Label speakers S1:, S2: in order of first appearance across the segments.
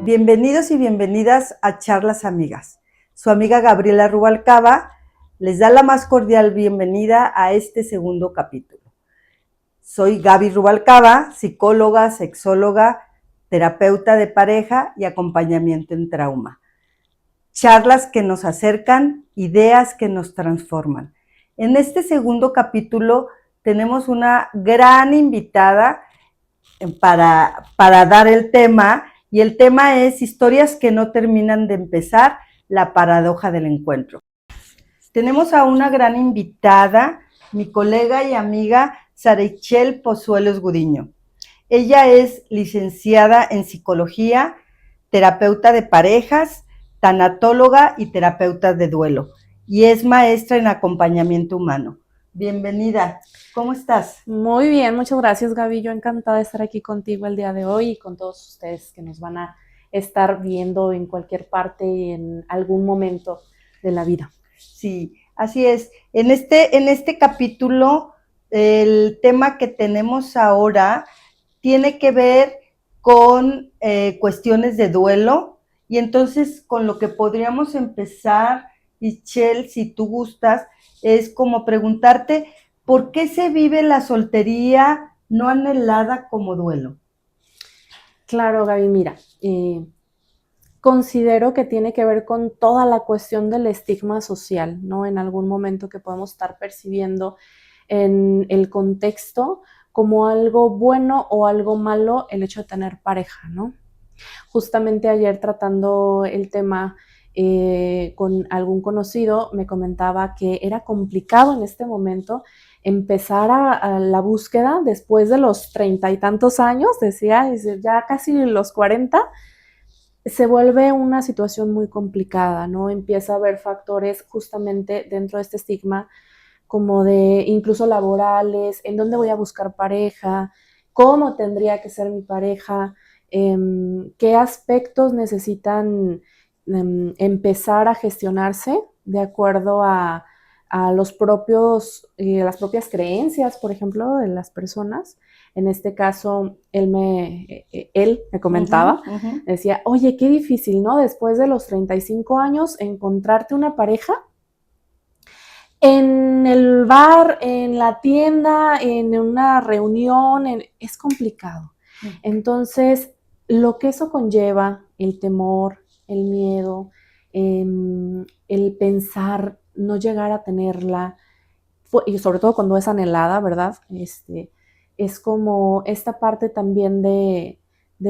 S1: Bienvenidos y bienvenidas a Charlas Amigas. Su amiga Gabriela Rubalcaba les da la más cordial bienvenida a este segundo capítulo. Soy Gaby Rubalcaba, psicóloga, sexóloga, terapeuta de pareja y acompañamiento en trauma. Charlas que nos acercan, ideas que nos transforman. En este segundo capítulo tenemos una gran invitada para dar el tema, y el tema es historias que no terminan de empezar, la paradoja del encuentro. Tenemos a una gran invitada, mi colega y amiga Saraichel Pozuelos Gudiño. Ella es licenciada en psicología, terapeuta de parejas, tanatóloga y terapeuta de duelo, y es maestra en acompañamiento humano. Bienvenida, ¿cómo estás?
S2: Muy bien, muchas gracias, Gaby. Yo encantada de estar aquí contigo el día de hoy y con todos ustedes que nos van a estar viendo en cualquier parte y en algún momento de la vida.
S1: Sí, así es. En este capítulo, el tema que tenemos ahora tiene que ver con cuestiones de duelo, y entonces con lo que podríamos empezar, Michelle, si tú gustas, es como preguntarte, ¿por qué se vive la soltería no anhelada como duelo?
S2: Claro, Gaby, mira, considero que tiene que ver con toda la cuestión del estigma social, ¿no? En algún momento que podemos estar percibiendo en el contexto como algo bueno o algo malo el hecho de tener pareja, ¿no? Justamente ayer tratando el tema con algún conocido, me comentaba que era complicado en este momento empezar a la búsqueda después de los 30 y tantos años, decía, ya casi los 40, se vuelve una situación muy complicada, ¿no? Empieza a haber factores justamente dentro de este estigma como de incluso laborales, en dónde voy a buscar pareja, cómo tendría que ser mi pareja, qué aspectos necesitan empezar a gestionarse de acuerdo a los propios, las propias creencias, por ejemplo, de las personas. En este caso, él me comentaba, decía, oye, qué difícil, ¿no? Después de los 35 años, encontrarte una pareja en el bar, en la tienda, en una reunión, es complicado. Entonces, lo que eso conlleva, el temor, el miedo, el pensar no llegar a tenerla, y sobre todo cuando es anhelada, ¿verdad? Es como esta parte también de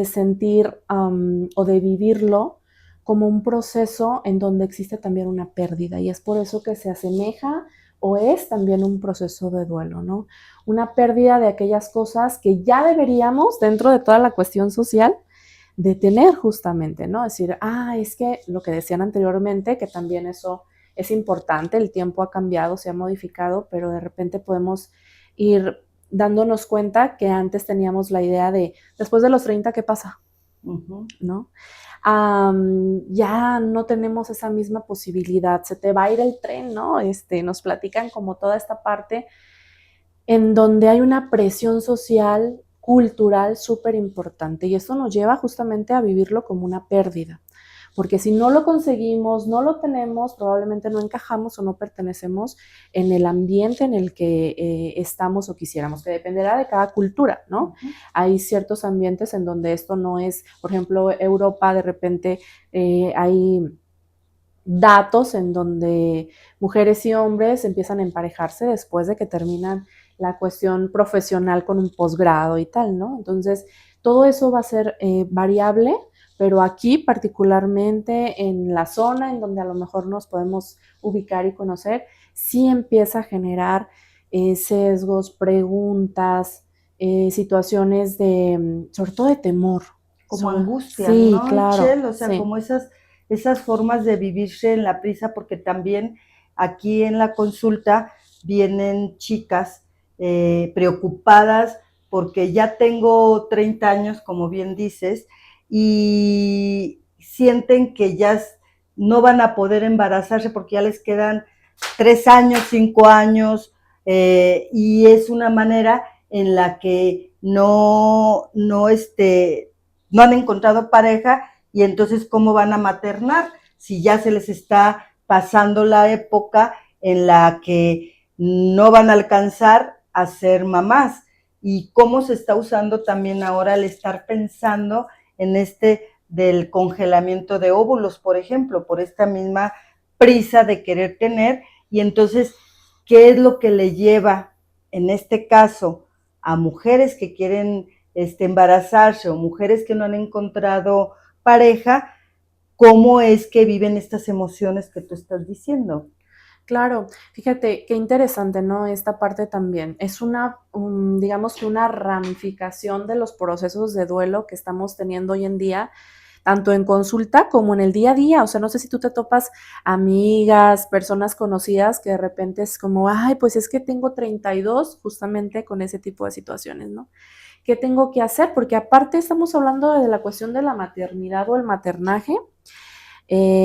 S2: sentir o de vivirlo como un proceso en donde existe también una pérdida, y es por eso que se asemeja o es también un proceso de duelo, ¿no? Una pérdida de aquellas cosas que ya deberíamos, dentro de toda la cuestión social, de tener justamente, ¿no? Es decir, es que lo que decían anteriormente, que también eso es importante, el tiempo ha cambiado, se ha modificado, pero de repente podemos ir dándonos cuenta que antes teníamos la idea de, después de los 30, ¿qué pasa? ¿No? Ya no tenemos esa misma posibilidad, se te va a ir el tren, ¿no? Nos platican como toda esta parte en donde hay una presión social, cultural súper importante, y esto nos lleva justamente a vivirlo como una pérdida, porque si no lo conseguimos, no lo tenemos, probablemente no encajamos o no pertenecemos en el ambiente en el que estamos o quisiéramos, que dependerá de cada cultura, ¿no? Hay ciertos ambientes en donde esto no es, por ejemplo, Europa, de repente hay datos en donde mujeres y hombres empiezan a emparejarse después de que terminan la cuestión profesional con un posgrado y tal, ¿no? Entonces, todo eso va a ser variable, pero aquí particularmente en la zona en donde a lo mejor nos podemos ubicar y conocer, sí empieza a generar sesgos, preguntas, situaciones de, sobre todo de temor.
S1: Como angustia,
S2: sí,
S1: ¿no,
S2: claro,
S1: Michelle? O sea,
S2: sí.
S1: como esas formas de vivirse en la prisa, porque también aquí en la consulta vienen chicas preocupadas porque ya tengo 30 años, como bien dices, y sienten que ya no van a poder embarazarse porque ya les quedan 3 años, 5 años, y es una manera en la que no han encontrado pareja, y entonces ¿cómo van a maternar? Si ya se les está pasando la época en la que no van a alcanzar a ser mamás. Y cómo se está usando también ahora el estar pensando en del congelamiento de óvulos, por ejemplo, por esta misma prisa de querer tener. Y entonces, ¿qué es lo que le lleva, en este caso, a mujeres que quieren embarazarse o mujeres que no han encontrado pareja? ¿Cómo es que viven estas emociones que tú estás diciendo?
S2: Claro, fíjate qué interesante, ¿no? Esta parte también. Es digamos que una ramificación de los procesos de duelo que estamos teniendo hoy en día, tanto en consulta como en el día a día. O sea, no sé si tú te topas amigas, personas conocidas que de repente es como, ay, pues es que tengo 32, justamente con ese tipo de situaciones, ¿no? ¿Qué tengo que hacer? Porque aparte estamos hablando de la cuestión de la maternidad o el maternaje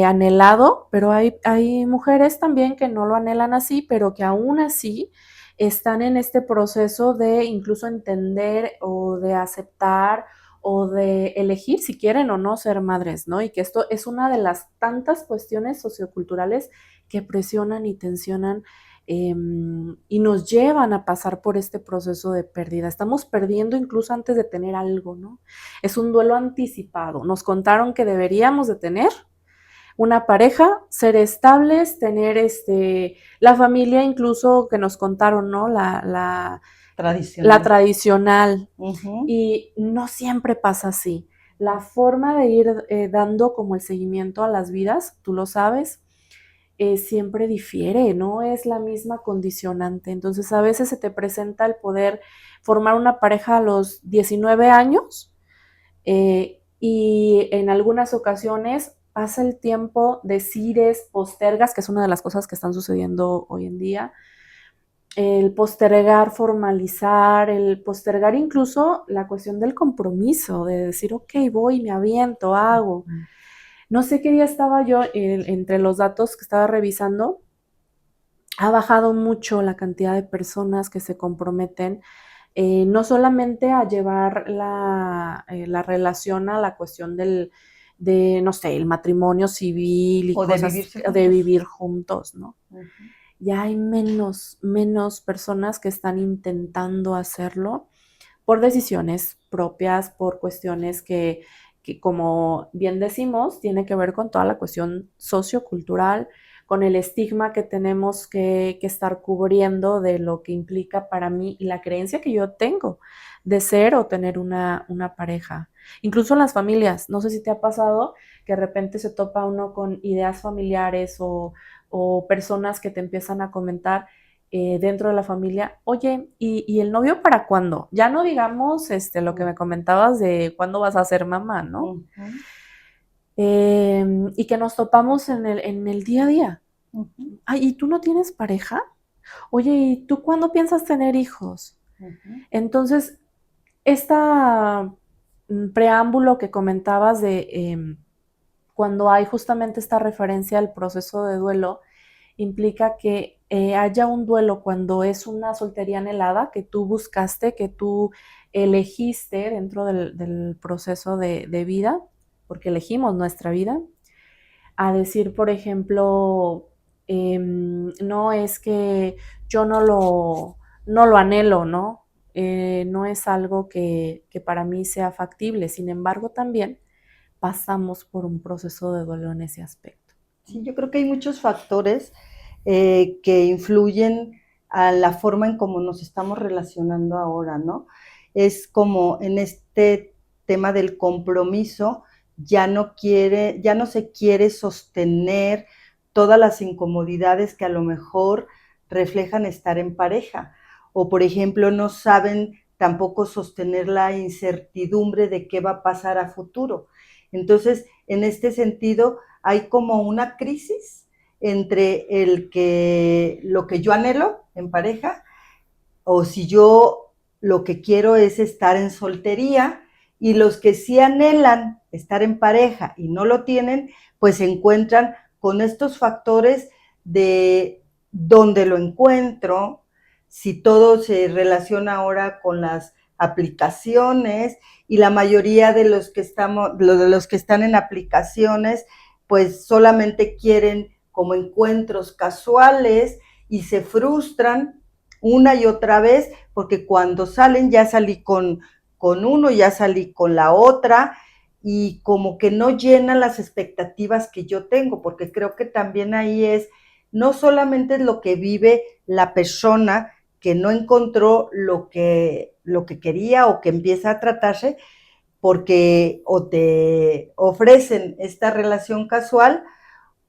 S2: anhelado, pero hay mujeres también que no lo anhelan así, pero que aún así están en este proceso de incluso entender o de aceptar o de elegir si quieren o no ser madres, ¿no? Y que esto es una de las tantas cuestiones socioculturales que presionan y tensionan y nos llevan a pasar por este proceso de pérdida. Estamos perdiendo incluso antes de tener algo, ¿no? Es un duelo anticipado. Nos contaron que deberíamos de tener una pareja, ser estables, tener la familia incluso que nos contaron, ¿no? La tradicional. Y no siempre pasa así. La forma de ir dando como el seguimiento a las vidas, tú lo sabes, siempre difiere, no es la misma condicionante. Entonces a veces se te presenta el poder formar una pareja a los 19 años y en algunas ocasiones pasa el tiempo, decides, postergas, que es una de las cosas que están sucediendo hoy en día, el postergar, formalizar, el postergar incluso la cuestión del compromiso, de decir, ok, voy, me aviento, hago. No sé qué día estaba yo, entre los datos que estaba revisando, ha bajado mucho la cantidad de personas que se comprometen no solamente a llevar la relación a la cuestión no sé, el matrimonio civil y
S1: o
S2: cosas de vivir juntos, ¿no? Ya hay menos personas que están intentando hacerlo por decisiones propias, por cuestiones que como bien decimos, tiene que ver con toda la cuestión sociocultural, con el estigma que tenemos que estar cubriendo de lo que implica para mí y la creencia que yo tengo de ser o tener una pareja. Incluso en las familias, no sé si te ha pasado que de repente se topa uno con ideas familiares o personas que te empiezan a comentar dentro de la familia, oye, ¿y el novio para cuándo? Ya no digamos lo que me comentabas de cuándo vas a ser mamá, ¿no? Y que nos topamos en el día a día. Ay, ¿y tú no tienes pareja? Oye, ¿y tú cuándo piensas tener hijos? Entonces, esta preámbulo que comentabas de cuando hay justamente esta referencia al proceso de duelo, implica que haya un duelo cuando es una soltería anhelada que tú buscaste, que tú elegiste dentro del proceso de vida, porque elegimos nuestra vida, a decir, por ejemplo, no es que yo no lo anhelo, ¿no? No es algo que para mí sea factible, sin embargo también pasamos por un proceso de duelo en ese aspecto.
S1: Sí, yo creo que hay muchos factores que influyen a la forma en cómo nos estamos relacionando ahora, ¿no? Es como en este tema del compromiso, ya no se quiere sostener todas las incomodidades que a lo mejor reflejan estar en pareja. O, por ejemplo, no saben tampoco sostener la incertidumbre de qué va a pasar a futuro. Entonces, en este sentido, hay como una crisis entre lo que yo anhelo en pareja, o si yo lo que quiero es estar en soltería, y los que sí anhelan estar en pareja y no lo tienen, pues se encuentran con estos factores de dónde lo encuentro, si todo se relaciona ahora con las aplicaciones, y la mayoría de los que están en aplicaciones, pues solamente quieren como encuentros casuales y se frustran una y otra vez, porque cuando salen ya salí con uno, ya salí con la otra, y como que no llenan las expectativas que yo tengo, porque creo que también ahí no solamente es lo que vive la persona que no encontró lo que quería o que empieza a tratarse, porque o te ofrecen esta relación casual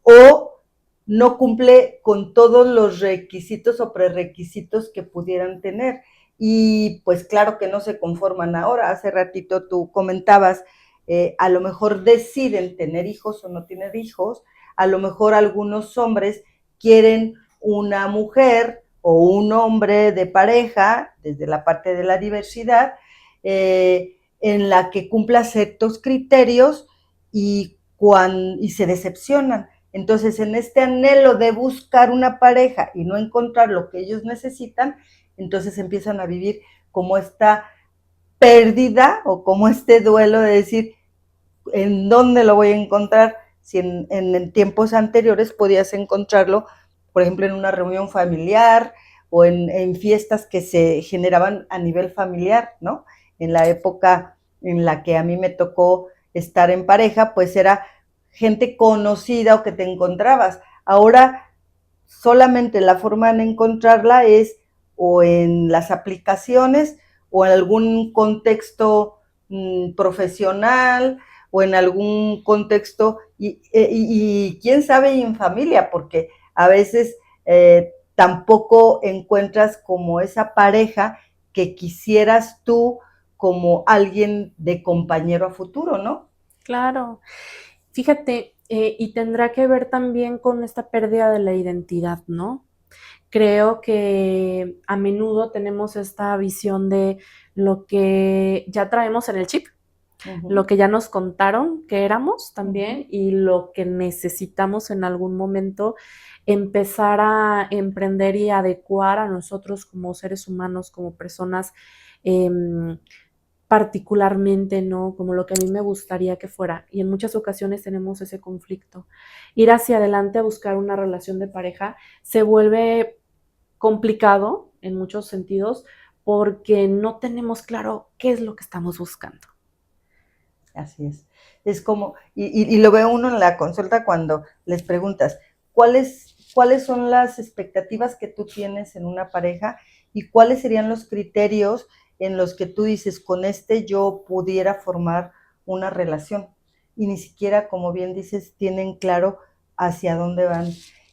S1: o no cumple con todos los requisitos o prerequisitos que pudieran tener. Y pues claro que no se conforman ahora. Hace ratito tú comentabas, a lo mejor deciden tener hijos o no tener hijos, a lo mejor algunos hombres quieren una mujer o un hombre de pareja, desde la parte de la diversidad, en la que cumpla ciertos criterios y se decepcionan. Entonces, en este anhelo de buscar una pareja y no encontrar lo que ellos necesitan, entonces empiezan a vivir como esta pérdida o como este duelo de decir, ¿en dónde lo voy a encontrar? Si en tiempos anteriores podías encontrarlo, por ejemplo, en una reunión familiar o en fiestas que se generaban a nivel familiar, ¿no? En la época en la que a mí me tocó estar en pareja, pues era gente conocida o que te encontrabas. Ahora solamente la forma de encontrarla es o en las aplicaciones o en algún contexto profesional o en algún contexto y quién sabe y en familia, porque a veces tampoco encuentras como esa pareja que quisieras tú como alguien de compañero a futuro, ¿no?
S2: Claro. Fíjate, y tendrá que ver también con esta pérdida de la identidad, ¿no? Creo que a menudo tenemos esta visión de lo que ya traemos en el chip, lo que ya nos contaron que éramos también y lo que necesitamos en algún momento empezar a emprender y adecuar a nosotros como seres humanos, como personas, particularmente, ¿no? Como lo que a mí me gustaría que fuera. Y en muchas ocasiones tenemos ese conflicto. Ir hacia adelante a buscar una relación de pareja se vuelve complicado en muchos sentidos porque no tenemos claro qué es lo que estamos buscando.
S1: Así es. Es como, y lo ve uno en la consulta cuando les preguntas, ¿cuáles son las expectativas que tú tienes en una pareja y cuáles serían los criterios en los que tú dices, con este yo pudiera formar una relación? Y ni siquiera, como bien dices, tienen claro hacia dónde van.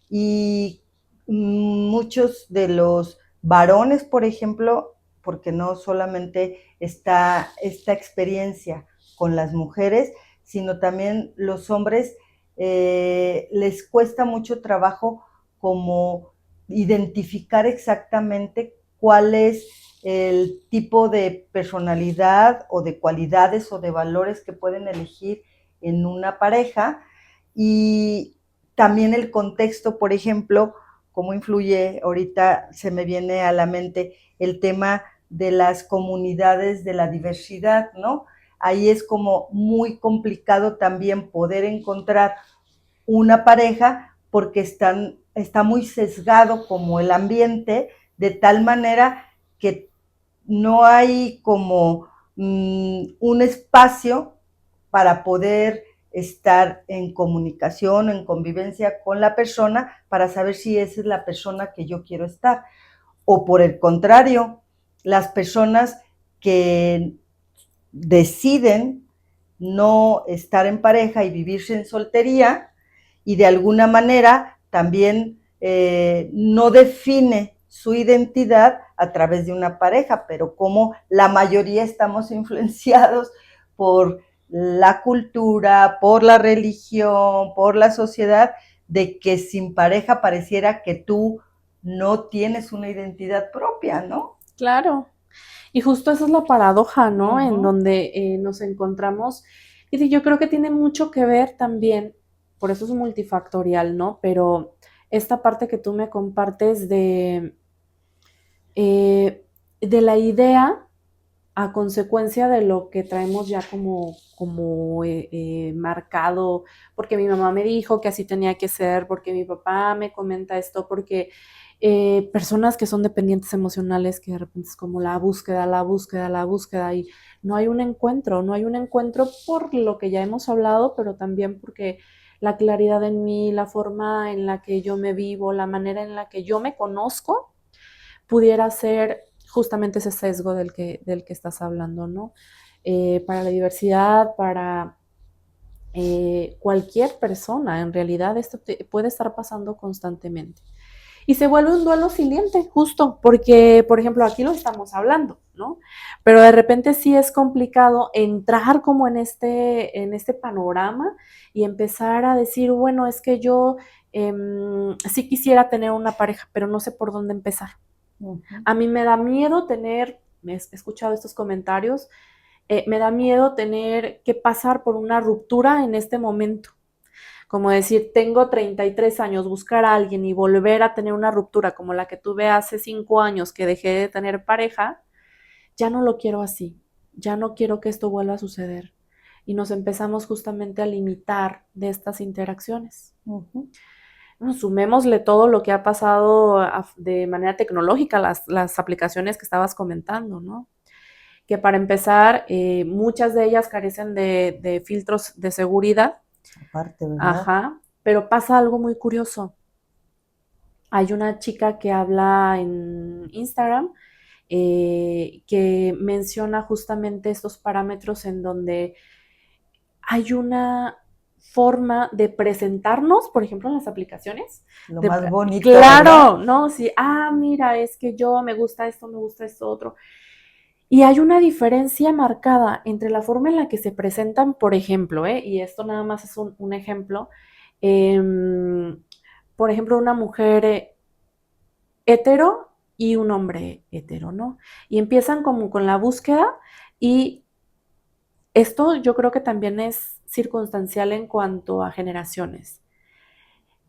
S1: Y muchos de los varones, por ejemplo, porque no solamente está esta experiencia con las mujeres, sino también los hombres les cuesta mucho trabajo como identificar exactamente cuál es el tipo de personalidad o de cualidades o de valores que pueden elegir en una pareja, y también el contexto, por ejemplo, cómo influye, ahorita se me viene a la mente el tema de las comunidades de la diversidad, ¿no? Ahí es como muy complicado también poder encontrar una pareja porque está muy sesgado como el ambiente, de tal manera que no hay como un espacio para poder estar en comunicación, en convivencia con la persona, para saber si esa es la persona que yo quiero estar. O por el contrario, las personas que deciden no estar en pareja y vivirse en soltería, y de alguna manera también no define su identidad a través de una pareja, pero como la mayoría estamos influenciados por la cultura, por la religión, por la sociedad, de que sin pareja pareciera que tú no tienes una identidad propia, ¿no?
S2: Claro. Y justo esa es la paradoja, ¿no? En donde nos encontramos. Y yo creo que tiene mucho que ver también, por eso es multifactorial, ¿no? Pero esta parte que tú me compartes de la idea a consecuencia de lo que traemos ya como marcado, porque mi mamá me dijo que así tenía que ser, porque mi papá me comenta esto, porque personas que son dependientes emocionales, que de repente es como la búsqueda, la búsqueda, la búsqueda, y no hay un encuentro, no hay un encuentro por lo que ya hemos hablado, pero también porque la claridad en mí, la forma en la que yo me vivo, la manera en la que yo me conozco, pudiera ser justamente ese sesgo del que estás hablando, ¿no? Para la diversidad, para cualquier persona, en realidad esto puede estar pasando constantemente. Y se vuelve un duelo silente, justo, porque, por ejemplo, aquí lo estamos hablando, ¿no? Pero de repente sí es complicado entrar como en este panorama y empezar a decir, bueno, es que yo sí quisiera tener una pareja, pero no sé por dónde empezar. A mí me da miedo tener, he escuchado estos comentarios, me da miedo tener que pasar por una ruptura en este momento. Como decir, tengo 33 años, buscar a alguien y volver a tener una ruptura como la que tuve hace 5 años que dejé de tener pareja, ya no lo quiero así, ya no quiero que esto vuelva a suceder. Y nos empezamos justamente a limitar de estas interacciones. Sumémosle todo lo que ha pasado de manera tecnológica, las aplicaciones que estabas comentando, ¿no? Que para empezar, muchas de ellas carecen de filtros de seguridad.
S1: Aparte, ¿verdad?
S2: Ajá, pero pasa algo muy curioso. Hay una chica que habla en Instagram que menciona justamente estos parámetros en donde hay una forma de presentarnos, por ejemplo, en las aplicaciones.
S1: Lo más bonito,
S2: claro,
S1: ¿verdad?
S2: ¿no? Sí, mira, es que yo me gusta esto otro. Y hay una diferencia marcada entre la forma en la que se presentan, por ejemplo, y esto nada más es un ejemplo, por ejemplo, una mujer hetero y un hombre hetero, ¿no? Y empiezan como con la búsqueda y esto yo creo que también es circunstancial en cuanto a generaciones.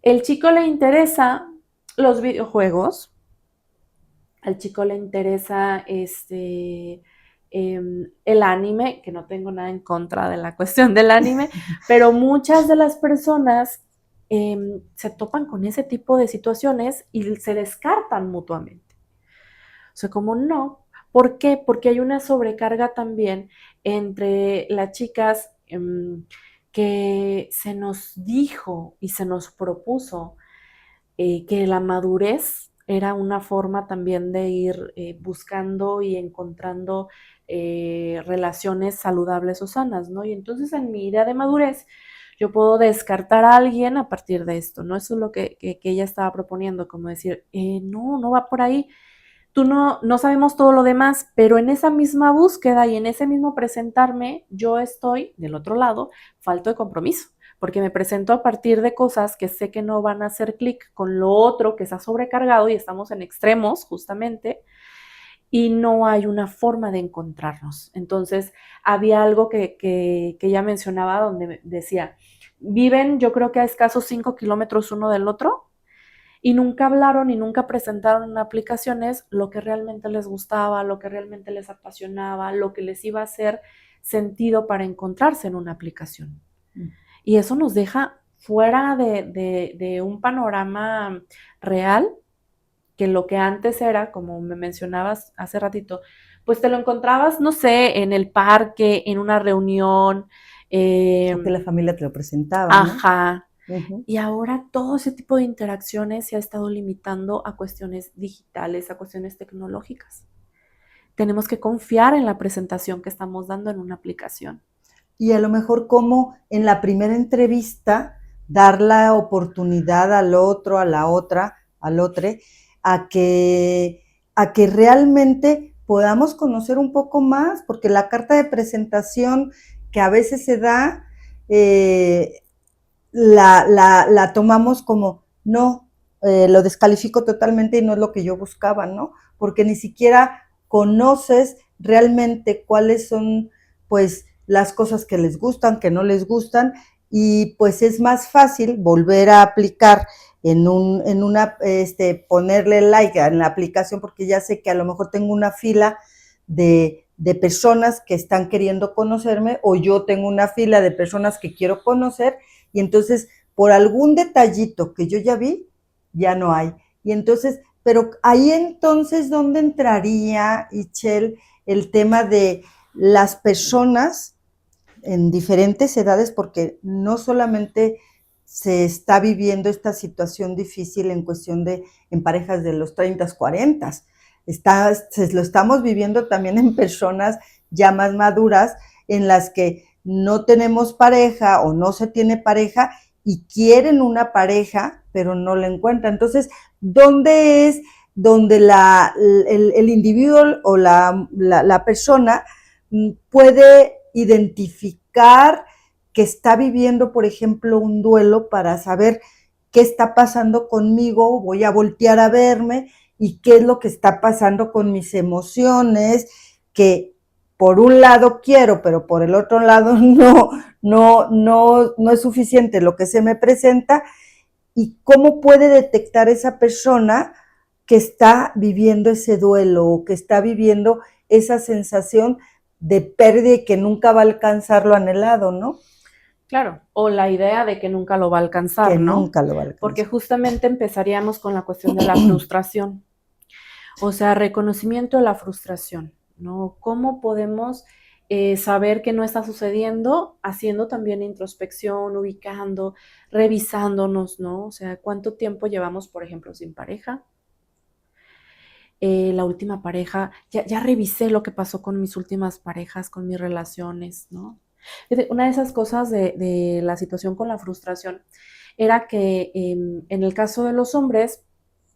S2: El chico le interesa los videojuegos, al chico le interesa el anime, que no tengo nada en contra de la cuestión del anime, pero muchas de las personas se topan con ese tipo de situaciones y se descartan mutuamente. O sea, como no. ¿Por qué? Porque hay una sobrecarga también entre las chicas que se nos dijo y se nos propuso que la madurez era una forma también de ir buscando y encontrando relaciones saludables o sanas, ¿no? Y entonces en mi idea de madurez, yo puedo descartar a alguien a partir de esto, ¿no? Eso es lo que ella estaba proponiendo, como decir, no, no va por ahí. Tú no sabemos todo lo demás, pero en esa misma búsqueda y en ese mismo presentarme, yo estoy del otro lado, falto de compromiso, porque me presento a partir de cosas que sé que no van a hacer clic con lo otro que está sobrecargado y estamos en extremos justamente y no hay una forma de encontrarnos. Entonces, había algo que ella mencionaba donde decía, viven yo creo que a escasos 5 kilómetros uno del otro, y nunca hablaron y nunca presentaron en aplicaciones lo que realmente les gustaba, lo que realmente les apasionaba, lo que les iba a hacer sentido para encontrarse en una aplicación. Y eso nos deja fuera de un panorama real, que lo que antes era, como me mencionabas hace ratito, pues te lo encontrabas, no sé, en el parque, en una reunión.
S1: O que la familia te lo presentaba, ¿no?
S2: Ajá. Y ahora todo ese tipo de interacciones se ha estado limitando a cuestiones digitales, a cuestiones tecnológicas. Tenemos que confiar en la presentación que estamos dando en una aplicación.
S1: Y a lo mejor como en la primera entrevista dar la oportunidad al otro, a la otra, al otro, a que realmente podamos conocer un poco más, porque la carta de presentación que a veces se da, la tomamos como, no, lo descalifico totalmente y no es lo que yo buscaba, ¿no? Porque ni siquiera conoces realmente cuáles son, pues, las cosas que les gustan, que no les gustan, y pues es más fácil volver a aplicar ponerle like en la aplicación, porque ya sé que a lo mejor tengo una fila de de personas que están queriendo conocerme o yo tengo una fila de personas que quiero conocer y entonces por algún detallito que yo ya vi, ya no hay. Y entonces, pero ahí entonces, ¿dónde entraría, Ichel, el tema de las personas en diferentes edades? Porque no solamente se está viviendo esta situación difícil en cuestión de en parejas de los 30, 40, lo estamos viviendo también en personas ya más maduras en las que no tenemos pareja o no se tiene pareja y quieren una pareja, pero no la encuentran. Entonces, ¿dónde es donde el individuo o la persona puede identificar que está viviendo, por ejemplo, un duelo para saber qué está pasando conmigo, voy a voltear a verme y qué es lo que está pasando con mis emociones, que por un lado quiero, pero por el otro lado no es suficiente lo que se me presenta, y cómo puede detectar esa persona que está viviendo ese duelo o que está viviendo esa sensación de pérdida y que nunca va a alcanzar lo anhelado, ¿no?
S2: Claro, o la idea de que nunca lo va a alcanzar,
S1: Que
S2: ¿no?
S1: nunca lo va a alcanzar.
S2: Porque justamente empezaríamos con la cuestión de la frustración. O sea, reconocimiento de la frustración, ¿no? ¿Cómo podemos saber que no está sucediendo? Haciendo también introspección, ubicando, revisándonos, ¿no? O sea, ¿cuánto tiempo llevamos, por ejemplo, sin pareja? La última pareja, ya revisé lo que pasó con mis últimas parejas, con mis relaciones, ¿no? Una de esas cosas de la situación con la frustración era que en el caso de los hombres,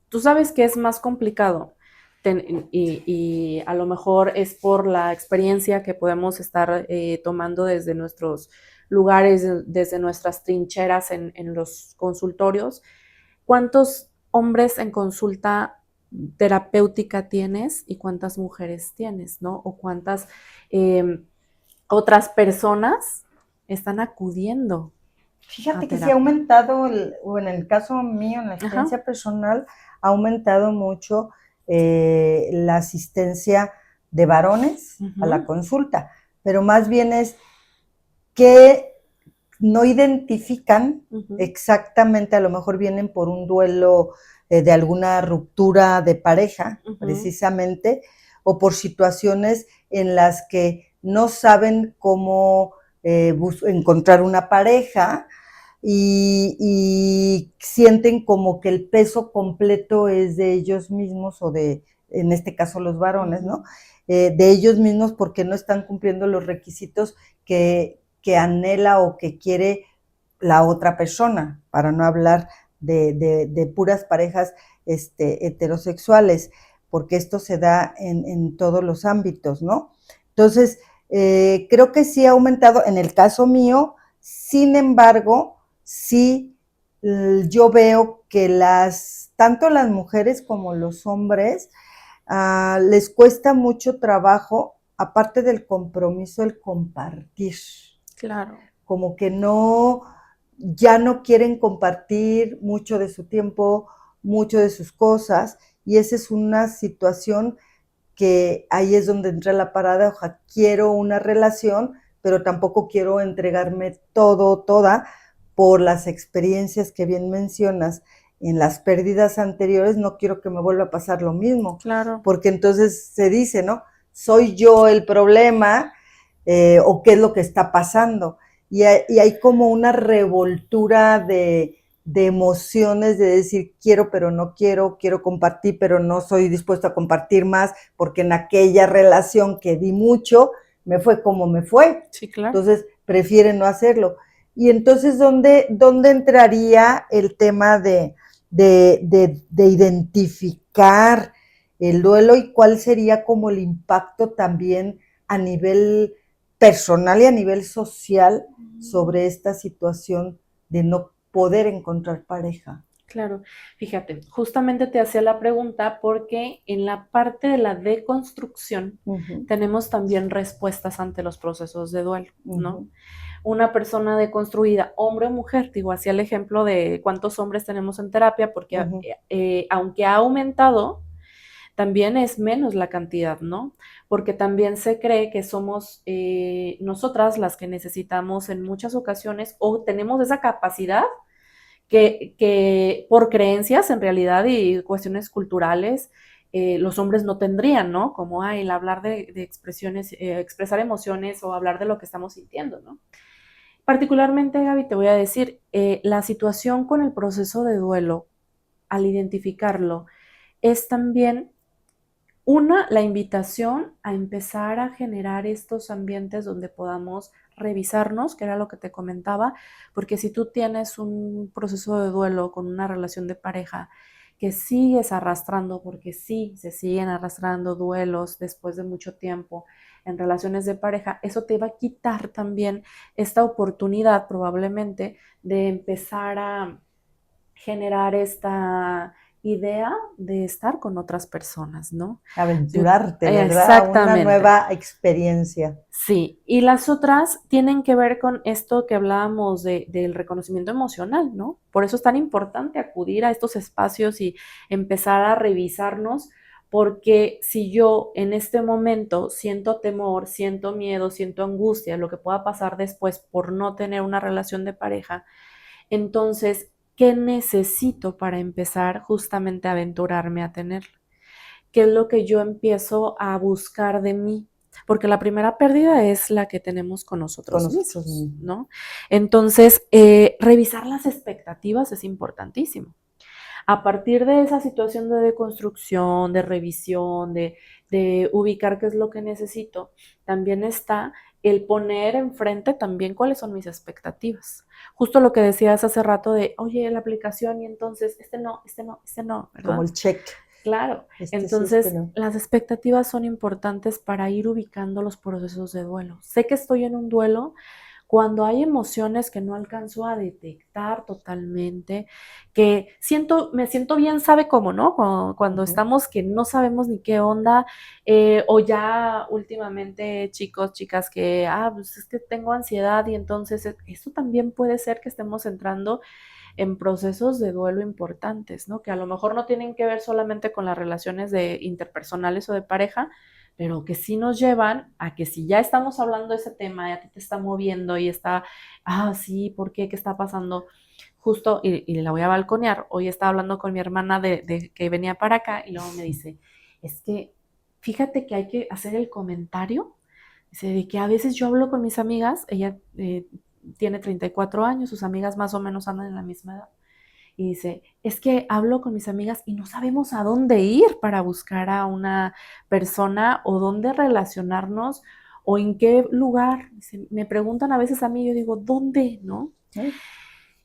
S2: tú sabes que es más complicado y a lo mejor es por la experiencia que podemos estar tomando desde nuestros lugares, desde nuestras trincheras en los consultorios. ¿Cuántos hombres en consulta terapéutica tienes y cuántas mujeres tienes, ¿no? O cuántas otras personas están acudiendo.
S1: Fíjate que sí ha aumentado, o en el caso mío, en la experiencia personal, ha aumentado mucho la asistencia de varones a la consulta, pero más bien es que no identifican exactamente, a lo mejor vienen por un duelo de alguna ruptura de pareja, precisamente, o por situaciones en las que no saben cómo encontrar una pareja y sienten como que el peso completo es de ellos mismos o de, en este caso, los varones, ¿no? De ellos mismos porque no están cumpliendo los requisitos que anhela o que quiere la otra persona, para no hablar de puras parejas heterosexuales, porque esto se da en todos los ámbitos, ¿no? Entonces, creo que sí ha aumentado en el caso mío, sin embargo, sí yo veo que tanto las mujeres como los hombres les cuesta mucho trabajo, aparte del compromiso, el compartir.
S2: Claro.
S1: Como que ya no quieren compartir mucho de su tiempo, mucho de sus cosas, y esa es una situación que ahí es donde entra la paradoja. Quiero una relación, pero tampoco quiero entregarme toda, por las experiencias que bien mencionas en las pérdidas anteriores. No quiero que me vuelva a pasar lo mismo.
S2: Claro.
S1: Porque entonces se dice, ¿no? ¿Soy yo el problema o qué es lo que está pasando? Y hay como una revoltura de emociones, de decir quiero pero no quiero, quiero compartir pero no soy dispuesto a compartir más, porque en aquella relación que di mucho, me fue como me fue.
S2: Sí, claro.
S1: Entonces prefieren no hacerlo. Y entonces, ¿dónde entraría el tema de identificar el duelo y cuál sería como el impacto también a nivel personal y a nivel social sobre esta situación de no poder encontrar pareja?
S2: Claro, fíjate, justamente te hacía la pregunta porque en la parte de la deconstrucción tenemos también respuestas ante los procesos de duelo, ¿no? Una persona deconstruida, hombre o mujer, digo, hacía el ejemplo de cuántos hombres tenemos en terapia, porque aunque ha aumentado, también es menos la cantidad, ¿no? Porque también se cree que somos nosotras las que necesitamos en muchas ocasiones o tenemos esa capacidad que por creencias en realidad y cuestiones culturales los hombres no tendrían, ¿no? Como el hablar de expresiones, expresar emociones o hablar de lo que estamos sintiendo, ¿no? Particularmente, Gaby, te voy a decir, la situación con el proceso de duelo, al identificarlo, es también la invitación a empezar a generar estos ambientes donde podamos revisarnos, que era lo que te comentaba, porque si tú tienes un proceso de duelo con una relación de pareja que sigues arrastrando, porque sí, se siguen arrastrando duelos después de mucho tiempo en relaciones de pareja, eso te va a quitar también esta oportunidad probablemente de empezar a generar esta idea de estar con otras personas, ¿no?
S1: Aventurarte, ¿verdad? Una
S2: Exactamente.
S1: nueva experiencia.
S2: Sí, y las otras tienen que ver con esto que hablábamos del reconocimiento emocional, ¿no? Por eso es tan importante acudir a estos espacios y empezar a revisarnos, porque si yo en este momento siento temor, siento miedo, siento angustia, lo que pueda pasar después por no tener una relación de pareja, entonces, ¿qué necesito para empezar justamente a aventurarme a tenerlo? ¿Qué es lo que yo empiezo a buscar de mí? Porque la primera pérdida es la que tenemos con
S1: Con
S2: nosotros
S1: nosotros
S2: mismos,
S1: mismos.
S2: ¿no? Entonces, revisar las expectativas es importantísimo. A partir de esa situación de deconstrucción, de revisión, de ubicar qué es lo que necesito, también está el poner enfrente también cuáles son mis expectativas. Justo lo que decías hace rato de, oye, la aplicación y entonces este no,
S1: Como
S2: ¿verdad?
S1: el check.
S2: Claro,
S1: Este sí, este
S2: entonces
S1: no.
S2: las expectativas son importantes para ir ubicando los procesos de duelo. Sé que estoy en un duelo cuando hay emociones que no alcanzo a detectar totalmente, que me siento bien, sabe cómo, ¿no? Cuando
S1: Ujú.
S2: estamos que no sabemos ni qué onda, o ya últimamente chicos, chicas, que, pues es que tengo ansiedad y entonces eso también puede ser que estemos entrando en procesos de duelo importantes, ¿no? Que a lo mejor no tienen que ver solamente con las relaciones interpersonales o de pareja, pero que sí nos llevan a que si ya estamos hablando de ese tema y a ti te está moviendo y está, sí, ¿por qué? ¿Qué está pasando? Justo, y la voy a balconear, hoy estaba hablando con mi hermana de que venía para acá y luego me dice, es que fíjate que hay que hacer el comentario, dice, de que a veces yo hablo con mis amigas, ella tiene 34 años, sus amigas más o menos andan en la misma edad. Y dice, es que hablo con mis amigas y no sabemos a dónde ir para buscar a una persona o dónde relacionarnos o en qué lugar. Dice, me preguntan a veces a mí, yo digo, ¿dónde? ¿No?
S1: ¿Eh?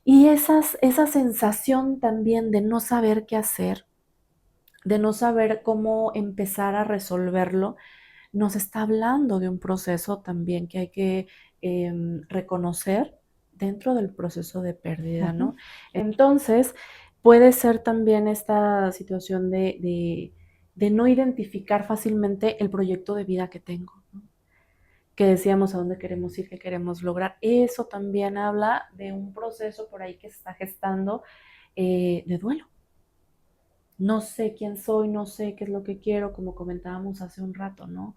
S2: Y esa sensación también de no saber qué hacer, de no saber cómo empezar a resolverlo, nos está hablando de un proceso también que hay que reconocer dentro del proceso de pérdida,
S1: Ujú.
S2: ¿no? Entonces, puede ser también esta situación de no identificar fácilmente el proyecto de vida que tengo, ¿no? Que decíamos a dónde queremos ir, qué queremos lograr. Eso también habla de un proceso por ahí que se está gestando de duelo. No sé quién soy, no sé qué es lo que quiero, como comentábamos hace un rato, ¿no?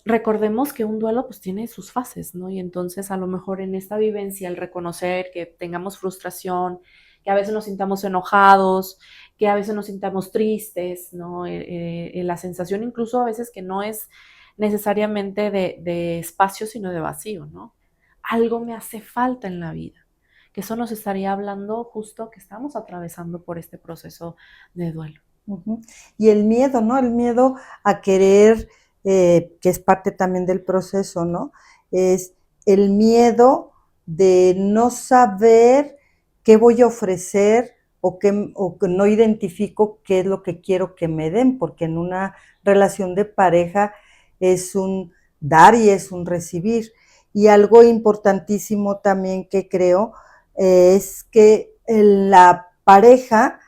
S2: Recordemos que un duelo pues tiene sus fases, ¿no? Y entonces a lo mejor en esta vivencia, el reconocer que tengamos frustración, que a veces nos sintamos enojados, que a veces nos sintamos tristes, ¿no? La sensación incluso a veces que no es necesariamente de espacio, sino de vacío, ¿no? Algo me hace falta en la vida, que eso nos estaría hablando justo que estamos atravesando por este proceso de duelo.
S1: Ujú. Y el miedo, ¿no? El miedo a querer, que es parte también del proceso, ¿no? Es el miedo de no saber qué voy a ofrecer o que no identifico qué es lo que quiero que me den, porque en una relación de pareja es un dar y es un recibir. Y algo importantísimo también que creo es que la pareja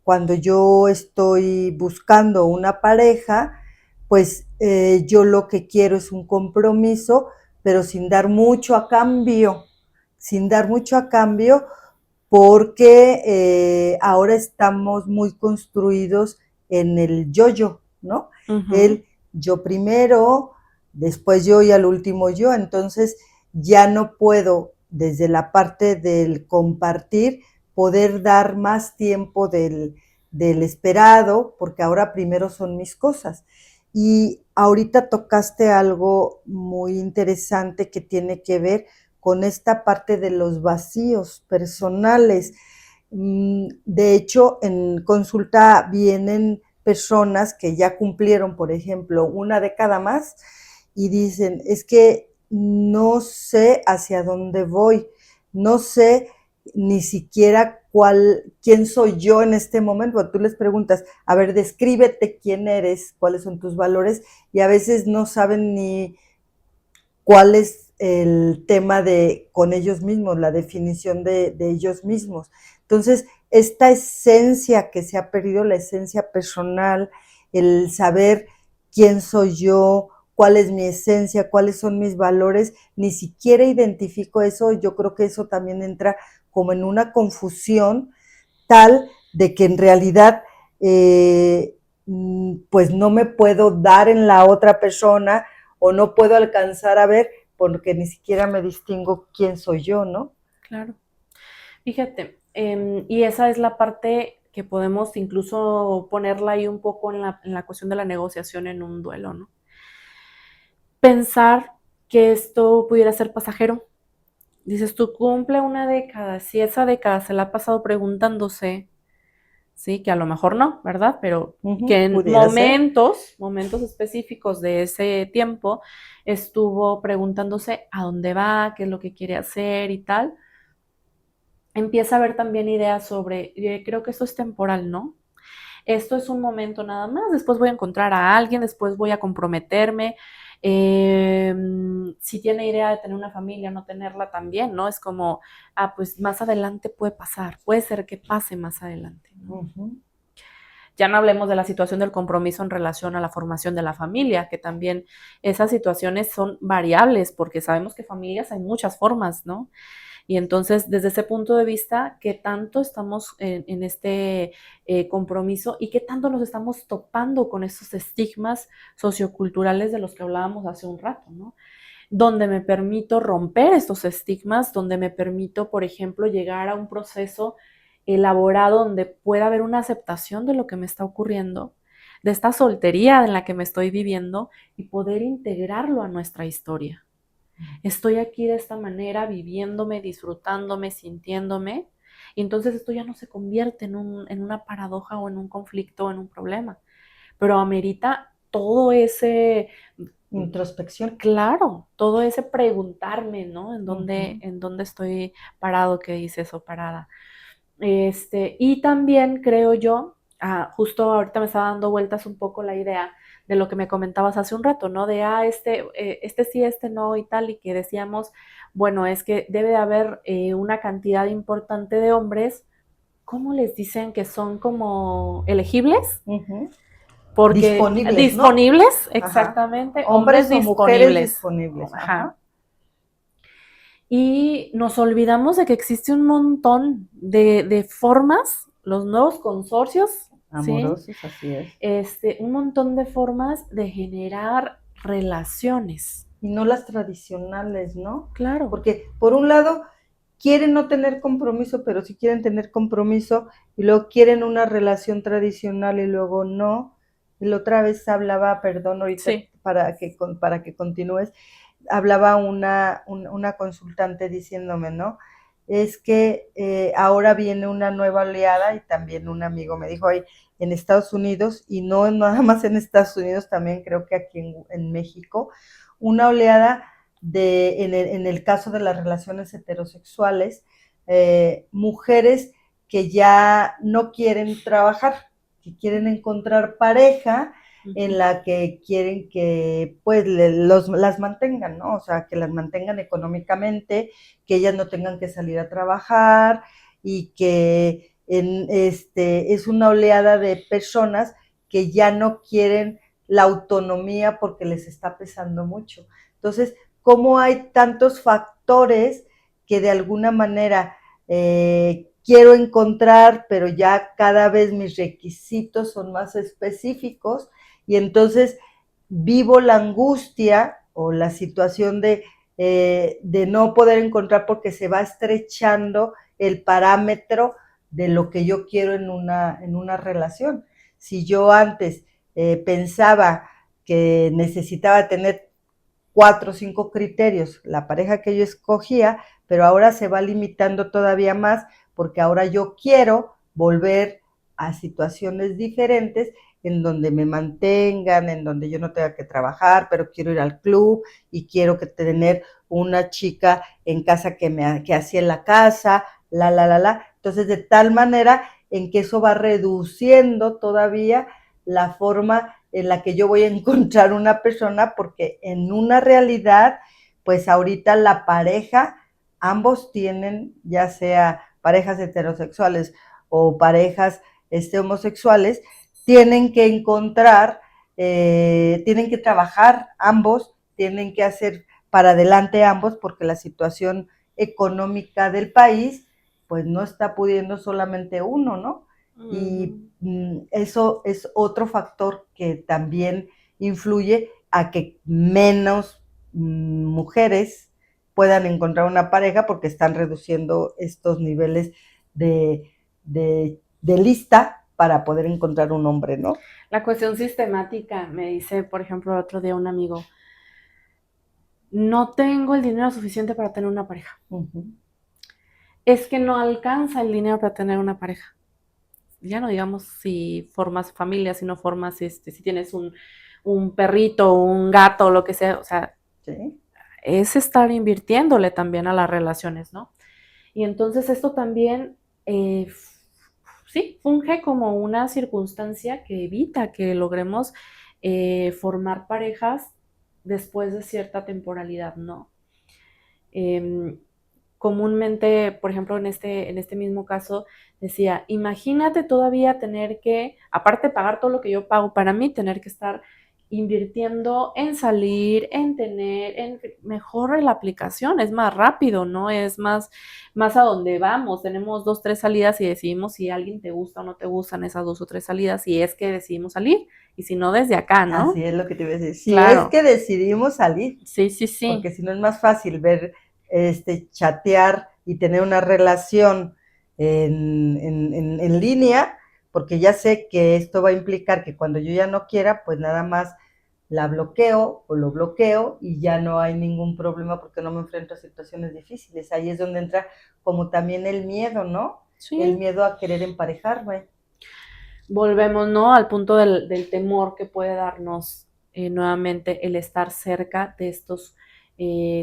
S1: cuando yo estoy buscando una pareja, pues yo lo que quiero es un compromiso, pero sin dar mucho a cambio, sin dar mucho a cambio, porque ahora estamos muy construidos en el yo, ¿no?
S2: Ujú.
S1: El yo primero, después yo y al último yo. Entonces ya no puedo, desde la parte del compartir, poder dar más tiempo del esperado, porque ahora primero son mis cosas. Y ahorita tocaste algo muy interesante que tiene que ver con esta parte de los vacíos personales. De hecho, en consulta vienen personas que ya cumplieron, por ejemplo, una década más y dicen, es que no sé hacia dónde voy, no sé ni siquiera quién soy yo en este momento. Tú les preguntas, a ver, descríbete quién eres, cuáles son tus valores, y a veces no saben ni cuál es el tema con ellos mismos, la definición de ellos mismos. Entonces, esta esencia que se ha perdido, la esencia personal, el saber quién soy yo, cuál es mi esencia, cuáles son mis valores, ni siquiera identifico eso. Yo creo que eso también entra como en una confusión tal de que en realidad pues no me puedo dar en la otra persona o no puedo alcanzar a ver porque ni siquiera me distingo quién soy yo, ¿no?
S2: Claro. Fíjate, y esa es la parte que podemos incluso ponerla ahí un poco en la cuestión de la negociación en un duelo, ¿no? Pensar que esto pudiera ser pasajero. Dices, tú cumple una década, si esa década se la ha pasado preguntándose, sí, que a lo mejor no, ¿verdad? Pero que en
S1: Pudiera ser.
S2: momentos específicos de ese tiempo, estuvo preguntándose a dónde va, qué es lo que quiere hacer y tal. Empieza a haber también ideas sobre, creo que esto es temporal, ¿no? Esto es un momento nada más, después voy a encontrar a alguien, después voy a comprometerme. Si tiene idea de tener una familia, no tenerla también, ¿no? Es como, pues más adelante puede pasar, puede ser que pase más adelante, ¿no? Ya no hablemos de la situación del compromiso en relación a la formación de la familia, que también esas situaciones son variables, porque sabemos que familias hay muchas formas, ¿no? Y entonces, desde ese punto de vista, ¿qué tanto estamos en este compromiso y qué tanto nos estamos topando con esos estigmas socioculturales de los que hablábamos hace un rato, ¿no? Donde me permito romper estos estigmas, donde me permito, por ejemplo, llegar a un proceso elaborado donde pueda haber una aceptación de lo que me está ocurriendo, de esta soltería en la que me estoy viviendo y poder integrarlo a nuestra historia. Estoy aquí de esta manera, viviéndome, disfrutándome, sintiéndome, y entonces esto ya no se convierte en una paradoja o en un conflicto o en un problema, pero amerita todo ese,
S1: Introspección.
S2: claro, todo ese preguntarme, ¿no?
S1: Ujú.
S2: En dónde estoy parado, qué dices o parada. Y también creo yo, justo ahorita me está dando vueltas un poco la idea de lo que me comentabas hace un rato, ¿no? De, este sí, este no y tal, y que decíamos, bueno, es que debe de haber una cantidad importante de hombres, ¿cómo les dicen que son como elegibles?
S1: Ujú.
S2: Porque
S1: Disponibles, ¿no?
S2: disponibles,
S1: Ajá.
S2: exactamente, hombres
S1: Hombres o mujeres
S2: disponibles.
S1: disponibles.
S2: Ajá.
S1: Ajá.
S2: Y nos olvidamos de que existe un montón de formas, los nuevos consorcios, ¿sí?
S1: Amorosos, así es.
S2: Un montón de formas de generar relaciones.
S1: Y no las tradicionales, ¿no?
S2: Claro.
S1: Porque por un lado quieren no tener compromiso, pero sí quieren tener compromiso y luego quieren una relación tradicional y luego no. Y la otra vez hablaba, perdón, ahorita
S2: Sí.
S1: para que continúes, hablaba una consultante diciéndome, ¿no? Es que ahora viene una nueva oleada y también un amigo me dijo, ay, en Estados Unidos, y no nada más en Estados Unidos, también creo que aquí en México, una oleada en el caso de las relaciones heterosexuales, mujeres que ya no quieren trabajar, que quieren encontrar pareja en la que quieren que pues las mantengan, ¿no? O sea, que las mantengan económicamente, que ellas no tengan que salir a trabajar y que es una oleada de personas que ya no quieren la autonomía porque les está pesando mucho. Entonces, ¿cómo hay tantos factores que de alguna manera quiero encontrar, pero ya cada vez mis requisitos son más específicos y entonces vivo la angustia o la situación de no poder encontrar porque se va estrechando el parámetro de lo que yo quiero en una relación. Si yo antes pensaba que necesitaba tener 4 o 5 criterios, la pareja que yo escogía, pero ahora se va limitando todavía más porque ahora yo quiero volver a situaciones diferentes en donde me mantengan, en donde yo no tenga que trabajar, pero quiero ir al club y quiero que tener una chica en casa que hacía en la casa, la. Entonces, de tal manera en que eso va reduciendo todavía la forma en la que yo voy a encontrar una persona, porque en una realidad, pues ahorita la pareja, ambos tienen, ya sea parejas heterosexuales o parejas homosexuales, tienen que encontrar, tienen que trabajar ambos, tienen que hacer para adelante ambos, porque la situación económica del país, pues no está pudiendo solamente uno, ¿no? Y eso es otro factor que también influye a que menos mujeres puedan encontrar una pareja porque están reduciendo estos niveles de lista para poder encontrar un hombre, ¿no?
S2: La cuestión sistemática, me dice, por ejemplo, el otro día un amigo, no tengo el dinero suficiente para tener una pareja. Es que no alcanza el dinero para tener una pareja. Ya no digamos si formas familia, si no formas, si tienes un perrito, un gato, lo que sea, o sea,
S1: Sí.
S2: es estar invirtiéndole también a las relaciones, ¿no? Y entonces esto también, sí, funge como una circunstancia que evita que logremos formar parejas después de cierta temporalidad, ¿no? Comúnmente, por ejemplo, en este mismo caso, decía, imagínate todavía tener que, aparte de pagar todo lo que yo pago para mí, tener que estar invirtiendo en salir, en tener, mejor la aplicación, es más rápido, ¿no? Es más a dónde vamos. Tenemos 2, 3 salidas y decidimos si alguien te gusta o no te gustan esas 2 o 3 salidas, y es que decidimos salir, y si no, desde acá, ¿no?
S1: Así es lo que te iba a decir. Si es
S2: Claro.
S1: que decidimos salir,
S2: Sí, sí, sí.
S1: porque si no es más fácil ver, chatear y tener una relación en línea, porque ya sé que esto va a implicar que cuando yo ya no quiera, pues nada más la bloqueo o lo bloqueo y ya no hay ningún problema porque no me enfrento a situaciones difíciles. Ahí es donde entra como también el miedo, ¿no?
S2: Sí.
S1: El miedo a querer emparejarme.
S2: Volvemos, ¿no? Al punto del temor que puede darnos nuevamente el estar cerca de estos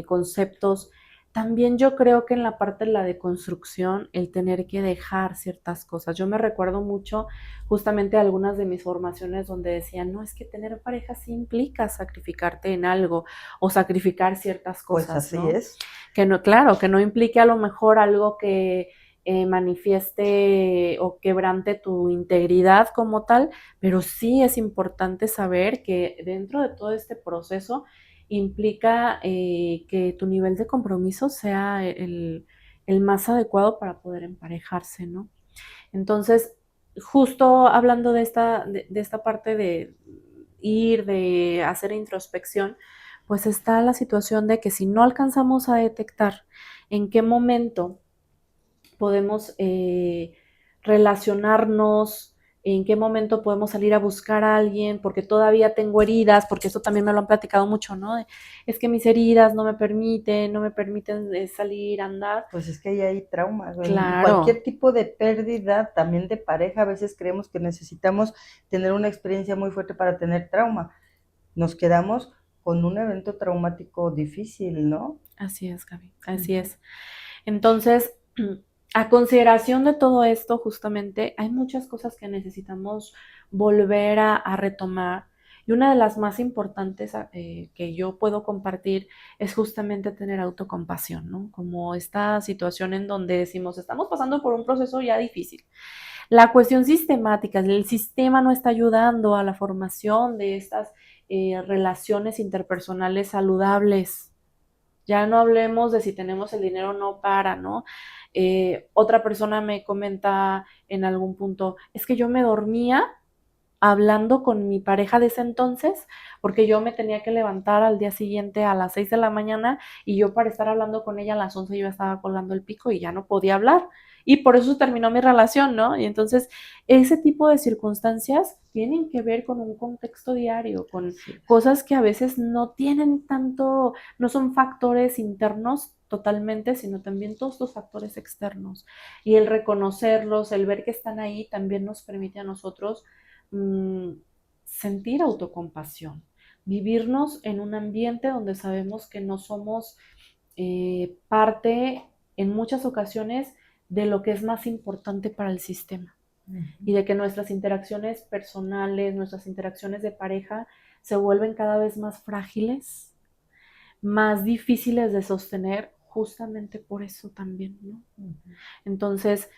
S2: conceptos. También yo creo que en la parte de la deconstrucción, el tener que dejar ciertas cosas. Yo me recuerdo mucho justamente algunas de mis formaciones donde decían, no, es que tener pareja sí implica sacrificarte en algo o sacrificar ciertas cosas,
S1: Pues así
S2: ¿no?
S1: es.
S2: Que no, claro, que no implique a lo mejor algo que manifieste o quebrante tu integridad como tal, pero sí es importante saber que dentro de todo este proceso implica que tu nivel de compromiso sea el más adecuado para poder emparejarse, ¿no? Entonces, justo hablando de esta parte de ir, de hacer introspección, pues está la situación de que si no alcanzamos a detectar en qué momento podemos relacionarnos, en qué momento podemos salir a buscar a alguien, porque todavía tengo heridas, porque eso también me lo han platicado mucho, ¿no? Es que mis heridas no me permiten salir, andar.
S1: Pues es que ahí hay traumas, güey.
S2: Claro.
S1: Cualquier tipo de pérdida, también de pareja, a veces creemos que necesitamos tener una experiencia muy fuerte para tener trauma. Nos quedamos con un evento traumático difícil, ¿no?
S2: Así es, Gaby, así es. Entonces, a consideración de todo esto, justamente, hay muchas cosas que necesitamos volver a retomar. Y una de las más importantes que yo puedo compartir es justamente tener autocompasión, ¿no? Como esta situación en donde decimos, estamos pasando por un proceso ya difícil. La cuestión sistemática, el sistema no está ayudando a la formación de estas relaciones interpersonales saludables. Ya no hablemos de si tenemos el dinero o no para, ¿no? Otra persona me comenta en algún punto, es que yo me dormía hablando con mi pareja de ese entonces, porque yo me tenía que levantar al día siguiente a las 6 de la mañana y yo para estar hablando con ella a las 11 yo estaba colgando el pico y ya no podía hablar. Y por eso terminó mi relación, ¿no? Y entonces ese tipo de circunstancias tienen que ver con un contexto diario, con
S1: Sí.
S2: cosas que a veces no tienen tanto, no son factores internos totalmente, sino también todos los factores externos. Y el reconocerlos, el ver que están ahí, también nos permite a nosotros mmm, sentir autocompasión, vivirnos en un ambiente donde sabemos que no somos parte en muchas ocasiones de lo que es más importante para el sistema y de que nuestras interacciones personales, nuestras interacciones de pareja se vuelven cada vez más frágiles, más difíciles de sostener justamente por eso también, ¿no? Entonces,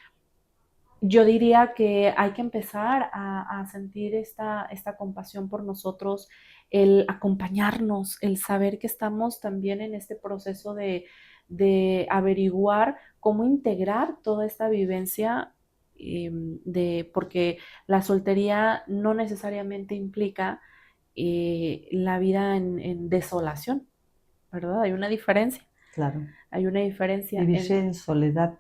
S2: yo diría que hay que empezar a sentir esta compasión por nosotros, el acompañarnos, el saber que estamos también en este proceso de averiguar cómo integrar toda esta vivencia, porque la soltería no necesariamente implica la vida en desolación, ¿verdad? Hay una diferencia.
S1: Claro.
S2: Hay una diferencia
S1: Vivirse en soledad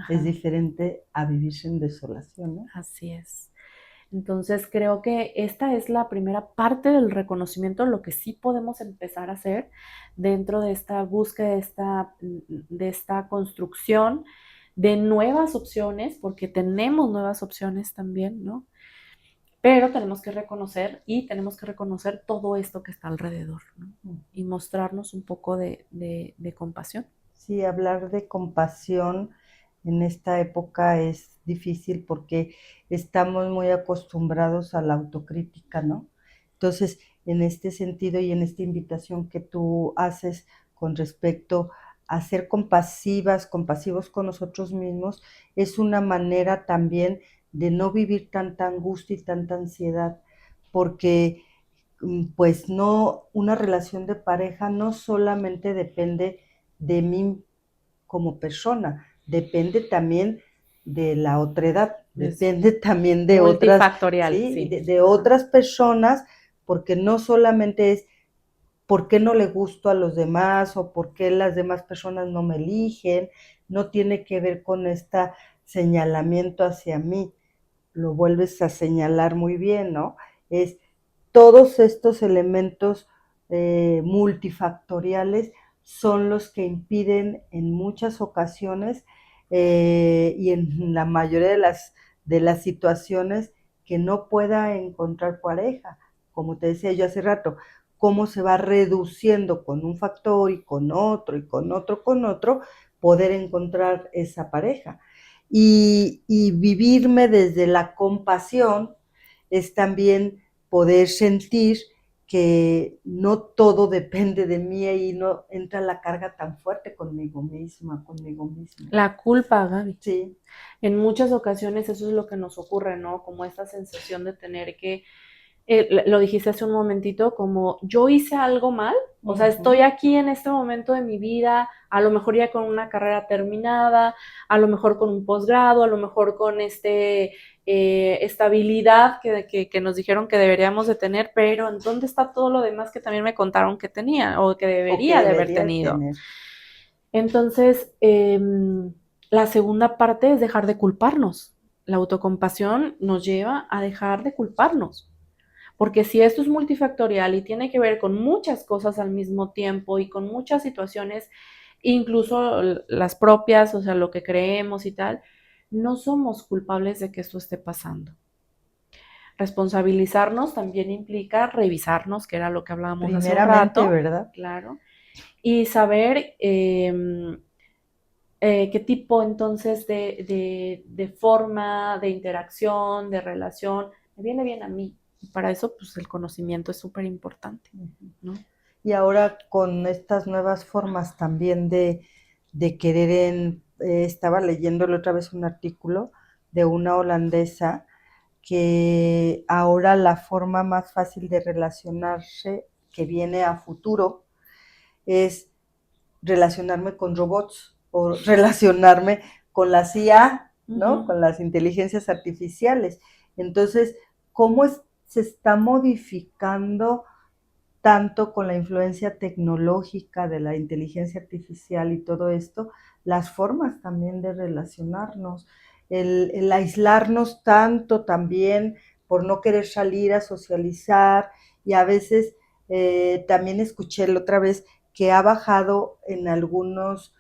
S1: es
S2: Ajá.
S1: diferente a vivirse en desolación, ¿no?
S2: Así es. Entonces creo que esta es la primera parte del reconocimiento, lo que sí podemos empezar a hacer dentro de esta búsqueda, de esta construcción de nuevas opciones, porque tenemos nuevas opciones también, ¿no? Pero tenemos que reconocer y tenemos que reconocer todo esto que está alrededor, ¿no? Y mostrarnos un poco de compasión.
S1: Sí, hablar de compasión en esta época es difícil porque estamos muy acostumbrados a la autocrítica, ¿no? Entonces, en este sentido y en esta invitación que tú haces con respecto a ser compasivas, compasivos con nosotros mismos, es una manera también de no vivir tanta angustia y tanta ansiedad, porque pues no, una relación de pareja no solamente depende de mí como persona, depende también de la otredad, depende también de otras,
S2: Multifactorial,
S1: ¿sí?
S2: sí.
S1: De otras personas, porque no solamente es por qué no le gusto a los demás o por qué las demás personas no me eligen, no tiene que ver con este señalamiento hacia mí, lo vuelves a señalar muy bien, ¿no? Es todos estos elementos multifactoriales son los que impiden en muchas ocasiones y en la mayoría de las situaciones que no pueda encontrar pareja. Como te decía yo hace rato, cómo se va reduciendo con un factor y con otro y con otro, poder encontrar esa pareja. Y vivirme desde la compasión es también poder sentir que no todo depende de mí y no entra la carga tan fuerte conmigo misma, conmigo mismo.
S2: La culpa, Gaby.
S1: Sí.
S2: En muchas ocasiones eso es lo que nos ocurre, ¿no? Como esta sensación de tener que, lo dijiste hace un momentito, como yo hice algo mal, o sea, estoy aquí en este momento de mi vida, a lo mejor ya con una carrera terminada, a lo mejor con un posgrado, a lo mejor con estabilidad que nos dijeron que deberíamos de tener, pero ¿en dónde está todo lo demás que también me contaron que tenía o que debería de haber tenido?
S1: Tener.
S2: Entonces, la segunda parte es dejar de culparnos. La autocompasión nos lleva a dejar de culparnos. Porque si esto es multifactorial y tiene que ver con muchas cosas al mismo tiempo y con muchas situaciones, incluso las propias, o sea, lo que creemos y tal, no somos culpables de que esto esté pasando. Responsabilizarnos también implica revisarnos, que era lo que hablábamos hace un rato.
S1: ¿Verdad?
S2: Claro. Y saber qué tipo entonces de forma, de interacción, de relación, me viene bien a mí. Y para eso, pues el conocimiento es súper importante, ¿no?
S1: Y ahora con estas nuevas formas también de querer, estaba leyendo la otra vez un artículo de una holandesa que ahora la forma más fácil de relacionarse que viene a futuro es relacionarme con robots o relacionarme con las IA, ¿no?
S2: Ujú.
S1: Con las inteligencias artificiales. Entonces, ¿cómo se está modificando tanto con la influencia tecnológica de la inteligencia artificial y todo esto, las formas también de relacionarnos, el aislarnos tanto también por no querer salir a socializar y a veces también escuché la otra vez que ha bajado en algunos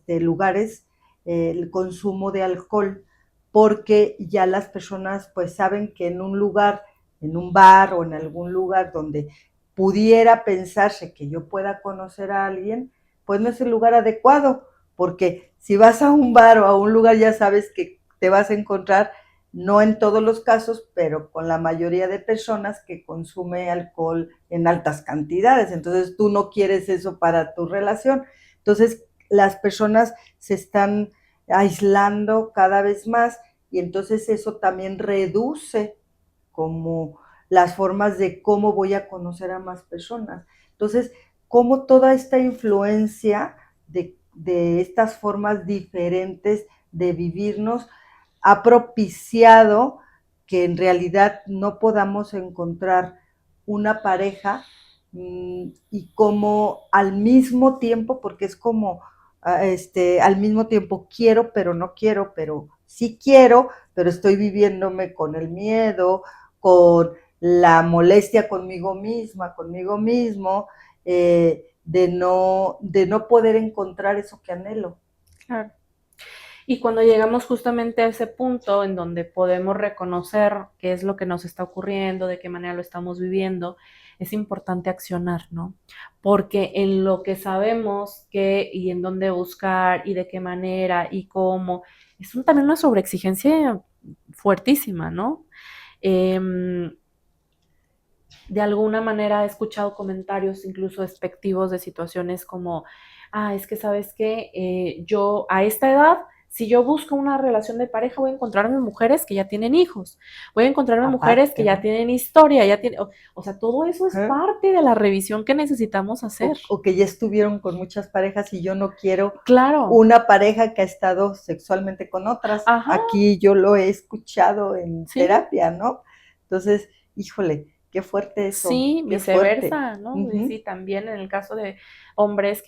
S1: lugares el consumo de alcohol porque ya las personas pues saben que en un lugar, en un bar o en algún lugar donde pudiera pensarse que yo pueda conocer a alguien, pues no es el lugar adecuado, porque si vas a un bar o a un lugar ya sabes que te vas a encontrar, no en todos los casos, pero con la mayoría de personas que consume alcohol en altas cantidades. Entonces tú no quieres eso para tu relación. Entonces las personas se están aislando cada vez más y entonces eso también reduce como las formas de cómo voy a conocer a más personas. Entonces, cómo toda esta influencia de estas formas diferentes de vivirnos ha propiciado que en realidad no podamos encontrar una pareja y como al mismo tiempo, porque es como al mismo tiempo quiero, pero no quiero, pero sí quiero, pero estoy viviéndome con el miedo, con la molestia conmigo misma, conmigo mismo, de no poder encontrar eso que anhelo.
S2: Claro. Y cuando llegamos justamente a ese punto en donde podemos reconocer qué es lo que nos está ocurriendo, de qué manera lo estamos viviendo, es importante accionar, ¿no? Porque en lo que sabemos qué y en dónde buscar y de qué manera y cómo, también una sobreexigencia fuertísima, ¿no? Eh, de alguna manera he escuchado comentarios incluso despectivos de situaciones como, es que sabes que yo a esta edad, si yo busco una relación de pareja, voy a encontrarme mujeres que ya tienen hijos, voy a encontrarme mujeres que
S1: Aparte,
S2: ya
S1: ¿no?
S2: tienen historia, o sea, todo eso es parte de la revisión que necesitamos hacer.
S1: O que ya estuvieron con muchas parejas y yo no quiero
S2: Claro.
S1: una pareja que ha estado sexualmente con otras.
S2: Ajá,
S1: Aquí yo lo he escuchado en
S2: sí.
S1: terapia, ¿no? Entonces, híjole, qué fuerte eso,
S2: Sí,
S1: qué fuerte.
S2: viceversa, ¿no? Y
S1: Uh-huh.
S2: sí, también en el caso de hombres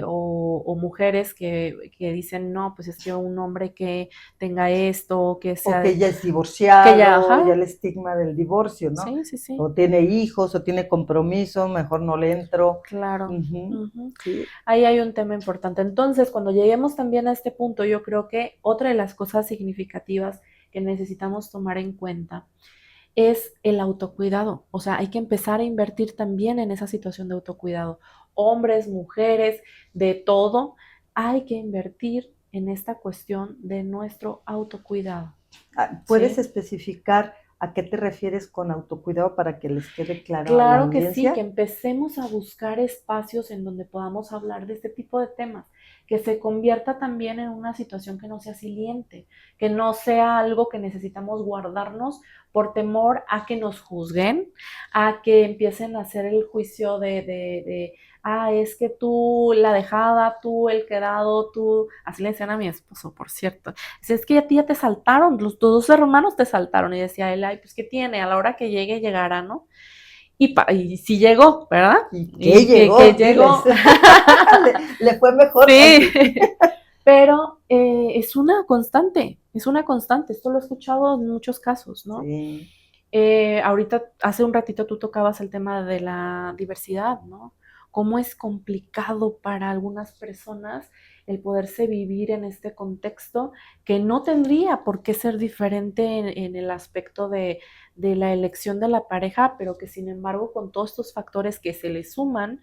S2: o mujeres que dicen, no, pues es que un hombre que tenga esto, que
S1: O
S2: sea,
S1: que ya es
S2: que ya,
S1: divorciado,
S2: ajá,
S1: ya el estigma del divorcio, ¿no?
S2: sí, sí, sí,
S1: O tiene hijos, o tiene compromiso, mejor no le entro.
S2: claro.
S1: Uh-huh.
S2: Ujú.
S1: Sí.
S2: Ahí hay un tema importante. Entonces, cuando lleguemos también a este punto, yo creo que otra de las cosas significativas que necesitamos tomar en cuenta es el autocuidado. O sea, hay que empezar a invertir también en esa situación de autocuidado. Hombres, mujeres, de todo, hay que invertir en esta cuestión de nuestro autocuidado.
S1: ¿Puedes
S2: ¿Sí?
S1: especificar a qué te refieres con autocuidado para que les quede claro a la
S2: Claro que sí, que
S1: audiencia?
S2: empecemos a buscar espacios en donde podamos hablar de este tipo de temas, que se convierta también en una situación que no sea siliente, que no sea algo que necesitamos guardarnos por temor a que nos juzguen, a que empiecen a hacer el juicio es que tú la dejada, tú el quedado, tú, así le decían a mi esposo, por cierto, dice, es que a ti ya te saltaron, los dos hermanos te saltaron, y decía él, ay, pues ¿qué tiene? A la hora que llegue, llegará, ¿no? Y sí llegó, ¿verdad?
S1: ¿Y qué
S2: Y
S1: llegó?
S2: que
S1: Diles.
S2: llegó,
S1: Le fue mejor
S2: sí,
S1: así.
S2: pero es una constante, esto lo he escuchado en muchos casos, ¿no?
S1: Sí.
S2: Ahorita, hace un ratito tú tocabas el tema de la diversidad, ¿no? Cómo es complicado para algunas personas el poderse vivir en este contexto que no tendría por qué ser diferente en el aspecto de la elección de la pareja, pero que sin embargo con todos estos factores que se le suman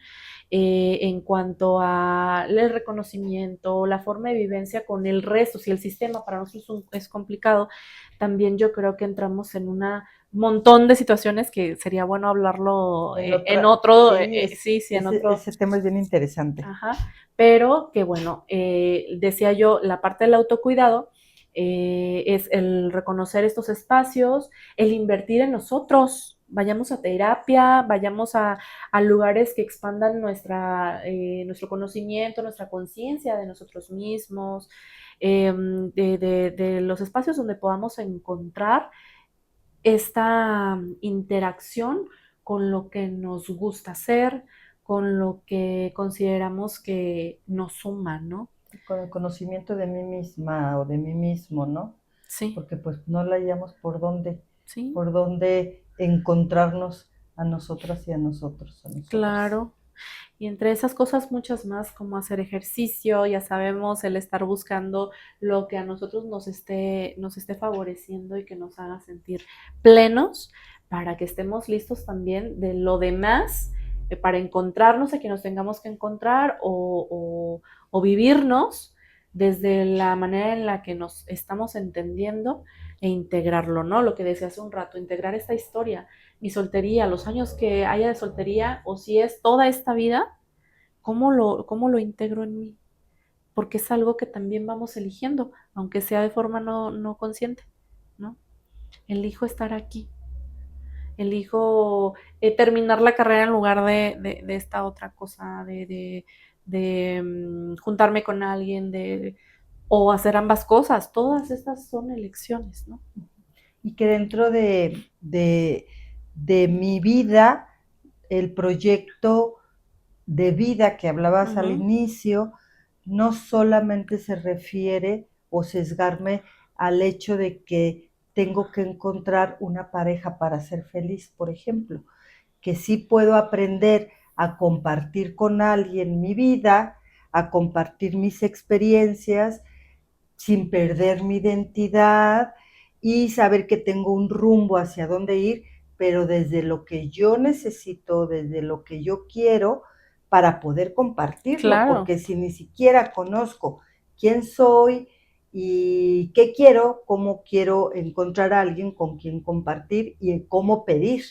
S2: en cuanto a el reconocimiento, la forma de vivencia con el resto, si el sistema para nosotros es complicado, también yo creo que entramos en una montón de situaciones que sería bueno hablarlo
S1: En
S2: en
S1: otra,
S2: otro,
S1: sí,
S2: sí, sí, en otro,
S1: ese tema es bien interesante.
S2: ajá, pero que bueno, decía yo, la parte del autocuidado es el reconocer estos espacios, el invertir en nosotros, vayamos a terapia, vayamos a lugares que expandan nuestro conocimiento, nuestra conciencia de nosotros mismos, de los espacios donde podamos encontrar esta interacción con lo que nos gusta hacer, con lo que consideramos que nos suma, ¿no?
S1: Con el conocimiento de mí misma o de mí mismo, ¿no?
S2: Sí,
S1: Porque pues no la hallamos
S2: sí,
S1: por dónde encontrarnos a nosotras y a nosotros, a nosotras.
S2: claro. Y entre esas cosas muchas más, como hacer ejercicio, ya sabemos, el estar buscando lo que a nosotros nos esté favoreciendo y que nos haga sentir plenos para que estemos listos también de lo demás, para encontrarnos a quien nos tengamos que encontrar o vivirnos desde la manera en la que nos estamos entendiendo e integrarlo, ¿no? Lo que decía hace un rato, integrar esta historia, mi soltería, los años que haya de soltería, o si es toda esta vida, cómo lo integro en mí? Porque es algo que también vamos eligiendo, aunque sea de forma no consciente, ¿no? Elijo estar aquí, elijo terminar la carrera en lugar de esta otra cosa, juntarme con alguien, o hacer ambas cosas. Todas estas son elecciones, ¿no?
S1: Y que dentro de mi vida, el proyecto de vida que hablabas al
S2: Ujú.
S1: inicio, no solamente se refiere o sesgarme al hecho de que tengo que encontrar una pareja para ser feliz, por ejemplo, que sí puedo aprender a compartir con alguien mi vida, a compartir mis experiencias sin perder mi identidad y saber que tengo un rumbo hacia dónde ir, pero desde lo que yo necesito, desde lo que yo quiero para poder compartirlo,
S2: Claro,
S1: porque si ni siquiera conozco quién soy y qué quiero, cómo quiero encontrar a alguien con quien compartir y cómo pedir.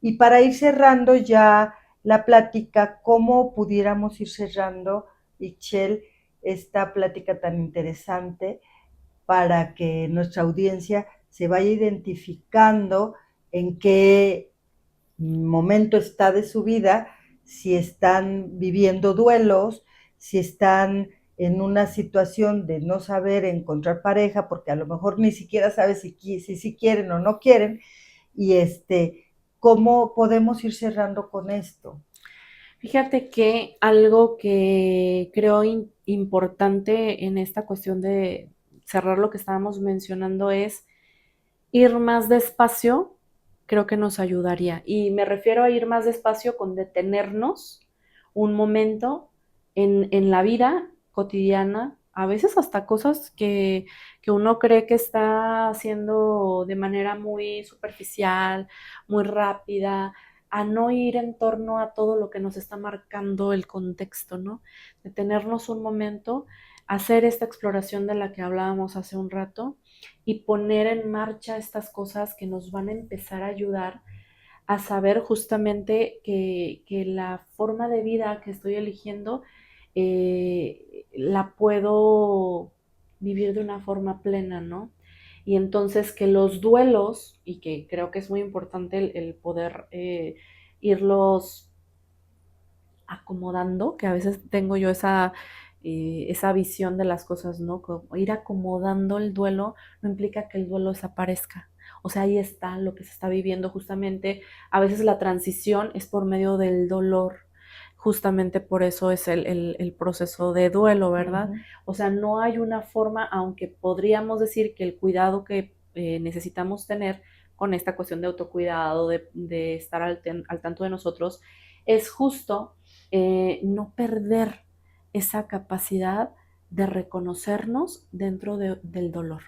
S1: Y para ir cerrando ya la plática, ¿cómo pudiéramos ir cerrando, Michelle, esta plática tan interesante para que nuestra audiencia se vaya identificando en qué momento está de su vida, si están viviendo duelos, si están en una situación de no saber encontrar pareja, porque a lo mejor ni siquiera sabes si quieren o no quieren, y cómo podemos ir cerrando con esto.
S2: fíjate que algo que creo importante en esta cuestión de cerrar lo que estábamos mencionando es ir más despacio, creo que nos ayudaría. Y me refiero a ir más despacio con detenernos un momento en la vida cotidiana, a veces hasta cosas que uno cree que está haciendo de manera muy superficial, muy rápida, a no ir en torno a todo lo que nos está marcando el contexto, ¿no? Detenernos un momento, hacer esta exploración de la que hablábamos hace un rato y poner en marcha estas cosas que nos van a empezar a ayudar a saber justamente que la forma de vida que estoy eligiendo la puedo vivir de una forma plena, ¿no? Y entonces que los duelos, y que creo que es muy importante el poder irlos acomodando, que a veces tengo yo esa visión de las cosas, ¿no? Como ir acomodando el duelo no implica que el duelo desaparezca. O sea, ahí está lo que se está viviendo justamente. A veces la transición es por medio del dolor. Justamente por eso es el proceso de duelo,
S1: Uh
S2: ¿verdad?
S1: -huh.
S2: O sea, no hay una forma, aunque podríamos decir que el cuidado que necesitamos tener con esta cuestión de autocuidado, de estar al tanto de nosotros, es justo no perder esa capacidad de reconocernos dentro del dolor.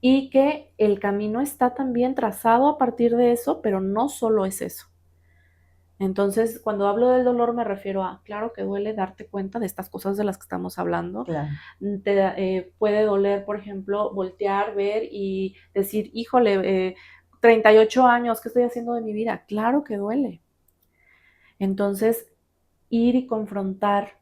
S2: Y que el camino está también trazado a partir de eso, pero no solo es eso. Entonces, cuando hablo del dolor me refiero a, claro que duele darte cuenta de estas cosas de las que estamos hablando.
S1: Claro.
S2: Puede doler, por ejemplo, voltear, ver y decir, híjole, 38 años, ¿qué estoy haciendo de mi vida? Claro que duele. Entonces, ir y confrontar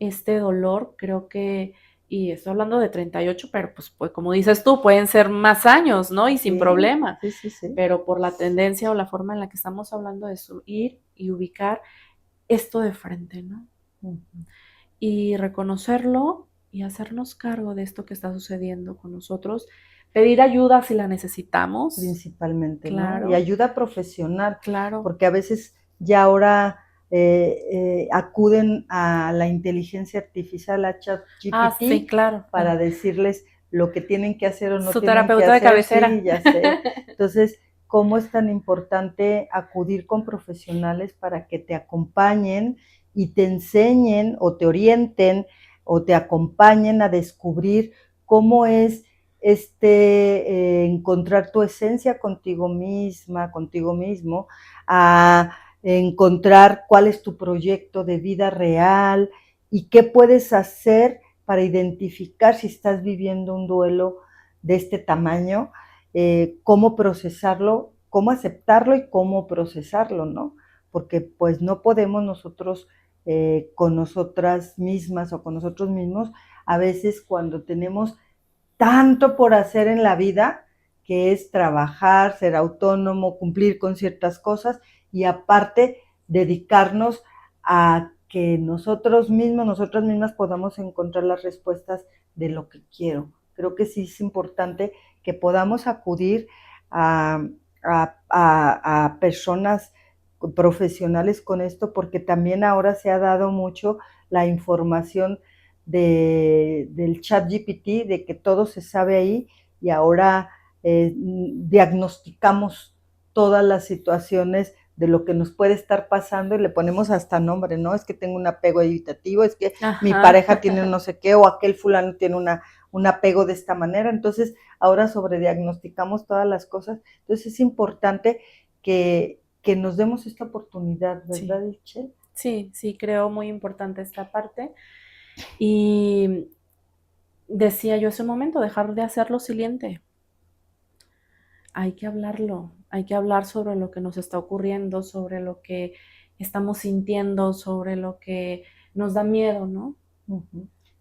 S2: este dolor creo que Y estoy hablando de 38, pero pues como dices tú, pueden ser más años, ¿no? Y sin problema.
S1: Sí, sí, sí.
S2: Pero por la tendencia o la forma en la que estamos hablando de ir y ubicar esto de frente, ¿no? Y reconocerlo y hacernos cargo de esto que está sucediendo con nosotros, pedir ayuda si la necesitamos.
S1: Principalmente,
S2: Claro.
S1: ¿no? Y ayuda profesional,
S2: Claro.
S1: porque a veces ya ahora acuden a la inteligencia artificial, a ChatGPT,
S2: sí, claro.
S1: para decirles lo que tienen que hacer o no
S2: Su
S1: tienen que
S2: terapeuta de
S1: hacer.
S2: cabecera.
S1: Sí, ya sé. Entonces, ¿cómo es tan importante acudir con profesionales para que te acompañen y te enseñen o te orienten o te acompañen a descubrir cómo es encontrar tu esencia contigo misma, contigo mismo, a encontrar cuál es tu proyecto de vida real y qué puedes hacer para identificar si estás viviendo un duelo de este tamaño, cómo procesarlo, cómo aceptarlo y cómo procesarlo, ¿no? Porque pues no podemos nosotros con nosotras mismas o con nosotros mismos, a veces cuando tenemos tanto por hacer en la vida, que es trabajar, ser autónomo, cumplir con ciertas cosas y aparte dedicarnos a que nosotros mismos, nosotras mismas podamos encontrar las respuestas de lo que quiero. Creo que sí es importante que podamos acudir a personas profesionales con esto, porque también ahora se ha dado mucho la información del chat GPT, de que todo se sabe ahí y ahora diagnosticamos todas las situaciones de lo que nos puede estar pasando y le ponemos hasta nombre, ¿no? Es que tengo un apego evitativo, es que mi pareja tiene no sé qué o aquel fulano tiene un apego de esta manera. Entonces, ahora sobrediagnosticamos todas las cosas. Entonces, es importante que nos demos esta oportunidad, ¿verdad, Michelle?
S2: Sí, sí, creo muy importante esta parte. Y decía yo hace un momento, dejar de hacerlo silente. Hay que hablarlo, hay que hablar sobre lo que nos está ocurriendo, sobre lo que estamos sintiendo, sobre lo que nos da miedo, ¿no?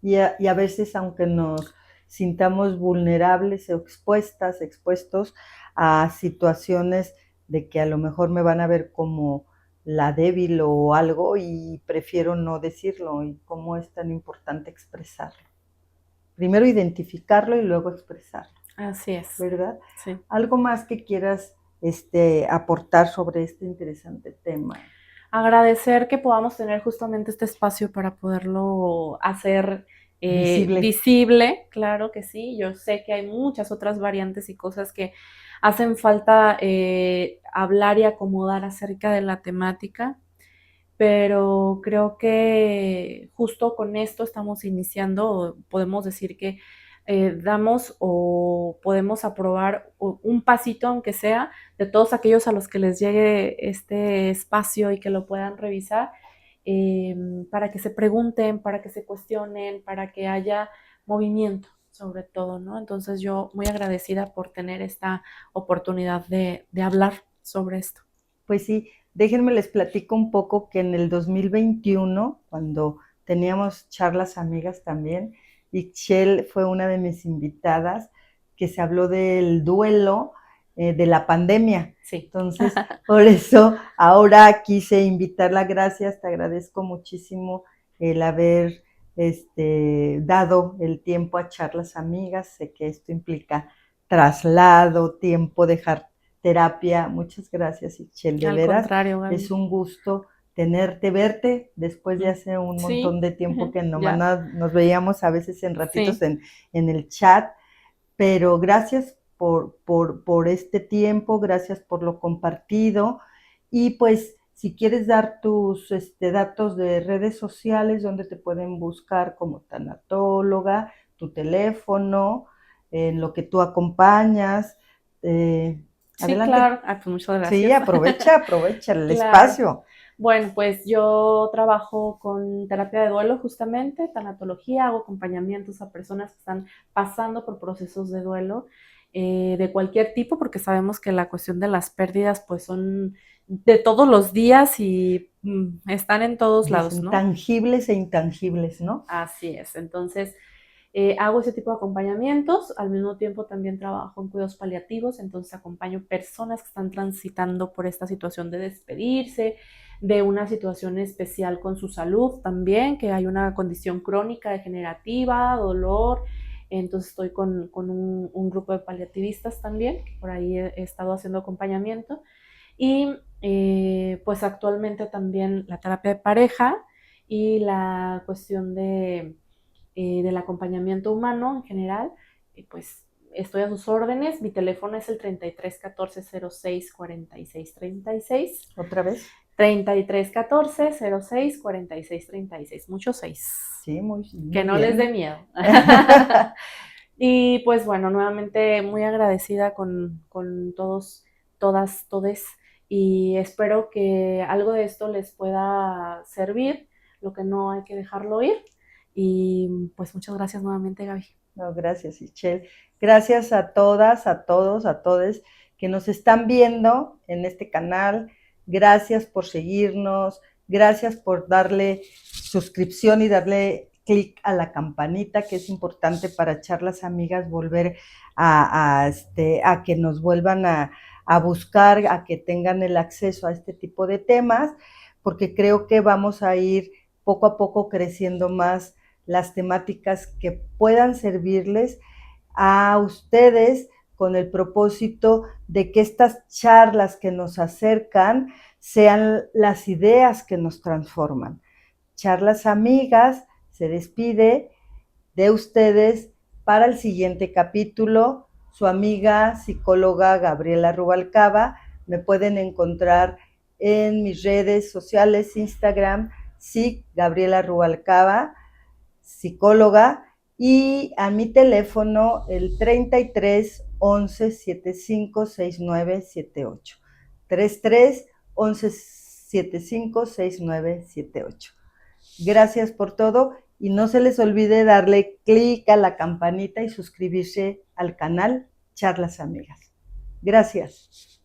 S1: Y a veces, aunque nos sintamos vulnerables o expuestos a situaciones de que a lo mejor me van a ver como la débil o algo y prefiero no decirlo, y cómo es tan importante expresarlo. Primero identificarlo y luego expresarlo.
S2: Así es.
S1: ¿Verdad?
S2: Sí.
S1: ¿Algo más que quieras aportar sobre este interesante tema?
S2: Agradecer que podamos tener justamente este espacio para poderlo hacer visible, claro que sí. Yo sé que hay muchas otras variantes y cosas que hacen falta hablar y acomodar acerca de la temática, pero creo que justo con esto estamos iniciando, podemos decir que damos o podemos aprobar un pasito, aunque sea, de todos aquellos a los que les llegue este espacio y que lo puedan revisar, para que se pregunten, para que se cuestionen, para que haya movimiento sobre todo, ¿no? Entonces yo muy agradecida por tener esta oportunidad de hablar sobre esto.
S1: Pues sí, déjenme les platico un poco que en el 2021, cuando teníamos charlas amigas también, Ixchel fue una de mis invitadas, que se habló del duelo de la pandemia.
S2: Sí.
S1: Entonces, por eso ahora quise invitarla. Gracias, te agradezco muchísimo el haber dado el tiempo a charlas amigas. Sé que esto implica traslado, tiempo, dejar terapia. Muchas gracias, Ixchel, de
S2: Al
S1: veras.
S2: contrario, Gaby.
S1: Es un gusto tenerte, verte después de hace un montón de tiempo que nomás nos veíamos a veces en ratitos en el chat, pero gracias por este tiempo, gracias por lo compartido y pues si quieres dar tus datos de redes sociales donde te pueden buscar como tanatóloga, tu teléfono, en lo que tú acompañas.
S2: Sí,
S1: Adelante.
S2: claro. Pues muchas gracias.
S1: Sí, aprovecha el espacio.
S2: Bueno, pues yo trabajo con terapia de duelo justamente, tanatología, hago acompañamientos a personas que están pasando por procesos de duelo de cualquier tipo, porque sabemos que la cuestión de las pérdidas pues son de todos los días y están en todos lados, ¿no?
S1: Tangibles e intangibles, ¿no?
S2: Así es. Entonces, Hago ese tipo de acompañamientos, al mismo tiempo también trabajo en cuidados paliativos, entonces acompaño personas que están transitando por esta situación de despedirse, de una situación especial con su salud también, que hay una condición crónica degenerativa, dolor, entonces estoy con un grupo de paliativistas también, que por ahí he estado haciendo acompañamiento, y pues actualmente también la terapia de pareja y la cuestión del acompañamiento humano en general, pues estoy a sus órdenes. Mi teléfono es el 33 14 06 46 36.
S1: ¿Otra vez?
S2: 33 14 06 46 36. Mucho 6.
S1: Sí, muy
S2: Que no
S1: bien.
S2: les dé miedo. Y pues bueno, nuevamente muy agradecida con todos, todas, todes, y espero que algo de esto les pueda servir, lo que no hay que dejarlo ir. Y pues muchas gracias nuevamente, Gaby.
S1: No, gracias, Ichel. Gracias a todas, a todos, a todes que nos están viendo en este canal. Gracias por seguirnos. Gracias por darle suscripción y darle clic a la campanita, que es importante para Charlas Amigas volver a que nos vuelvan a buscar, a que tengan el acceso a este tipo de temas, porque creo que vamos a ir poco a poco creciendo más las temáticas que puedan servirles a ustedes con el propósito de que estas charlas que nos acercan sean las ideas que nos transforman. Charlas Amigas se despide de ustedes para el siguiente capítulo. Su amiga psicóloga Gabriela Rubalcaba. Me pueden encontrar en mis redes sociales, Instagram, sí, Gabriela Rubalcaba, psicóloga, y a mi teléfono el 33 11 75 69 78. 33 11 75 69 78. Gracias por todo y no se les olvide darle clic a la campanita y suscribirse al canal Charlas Amigas. Gracias.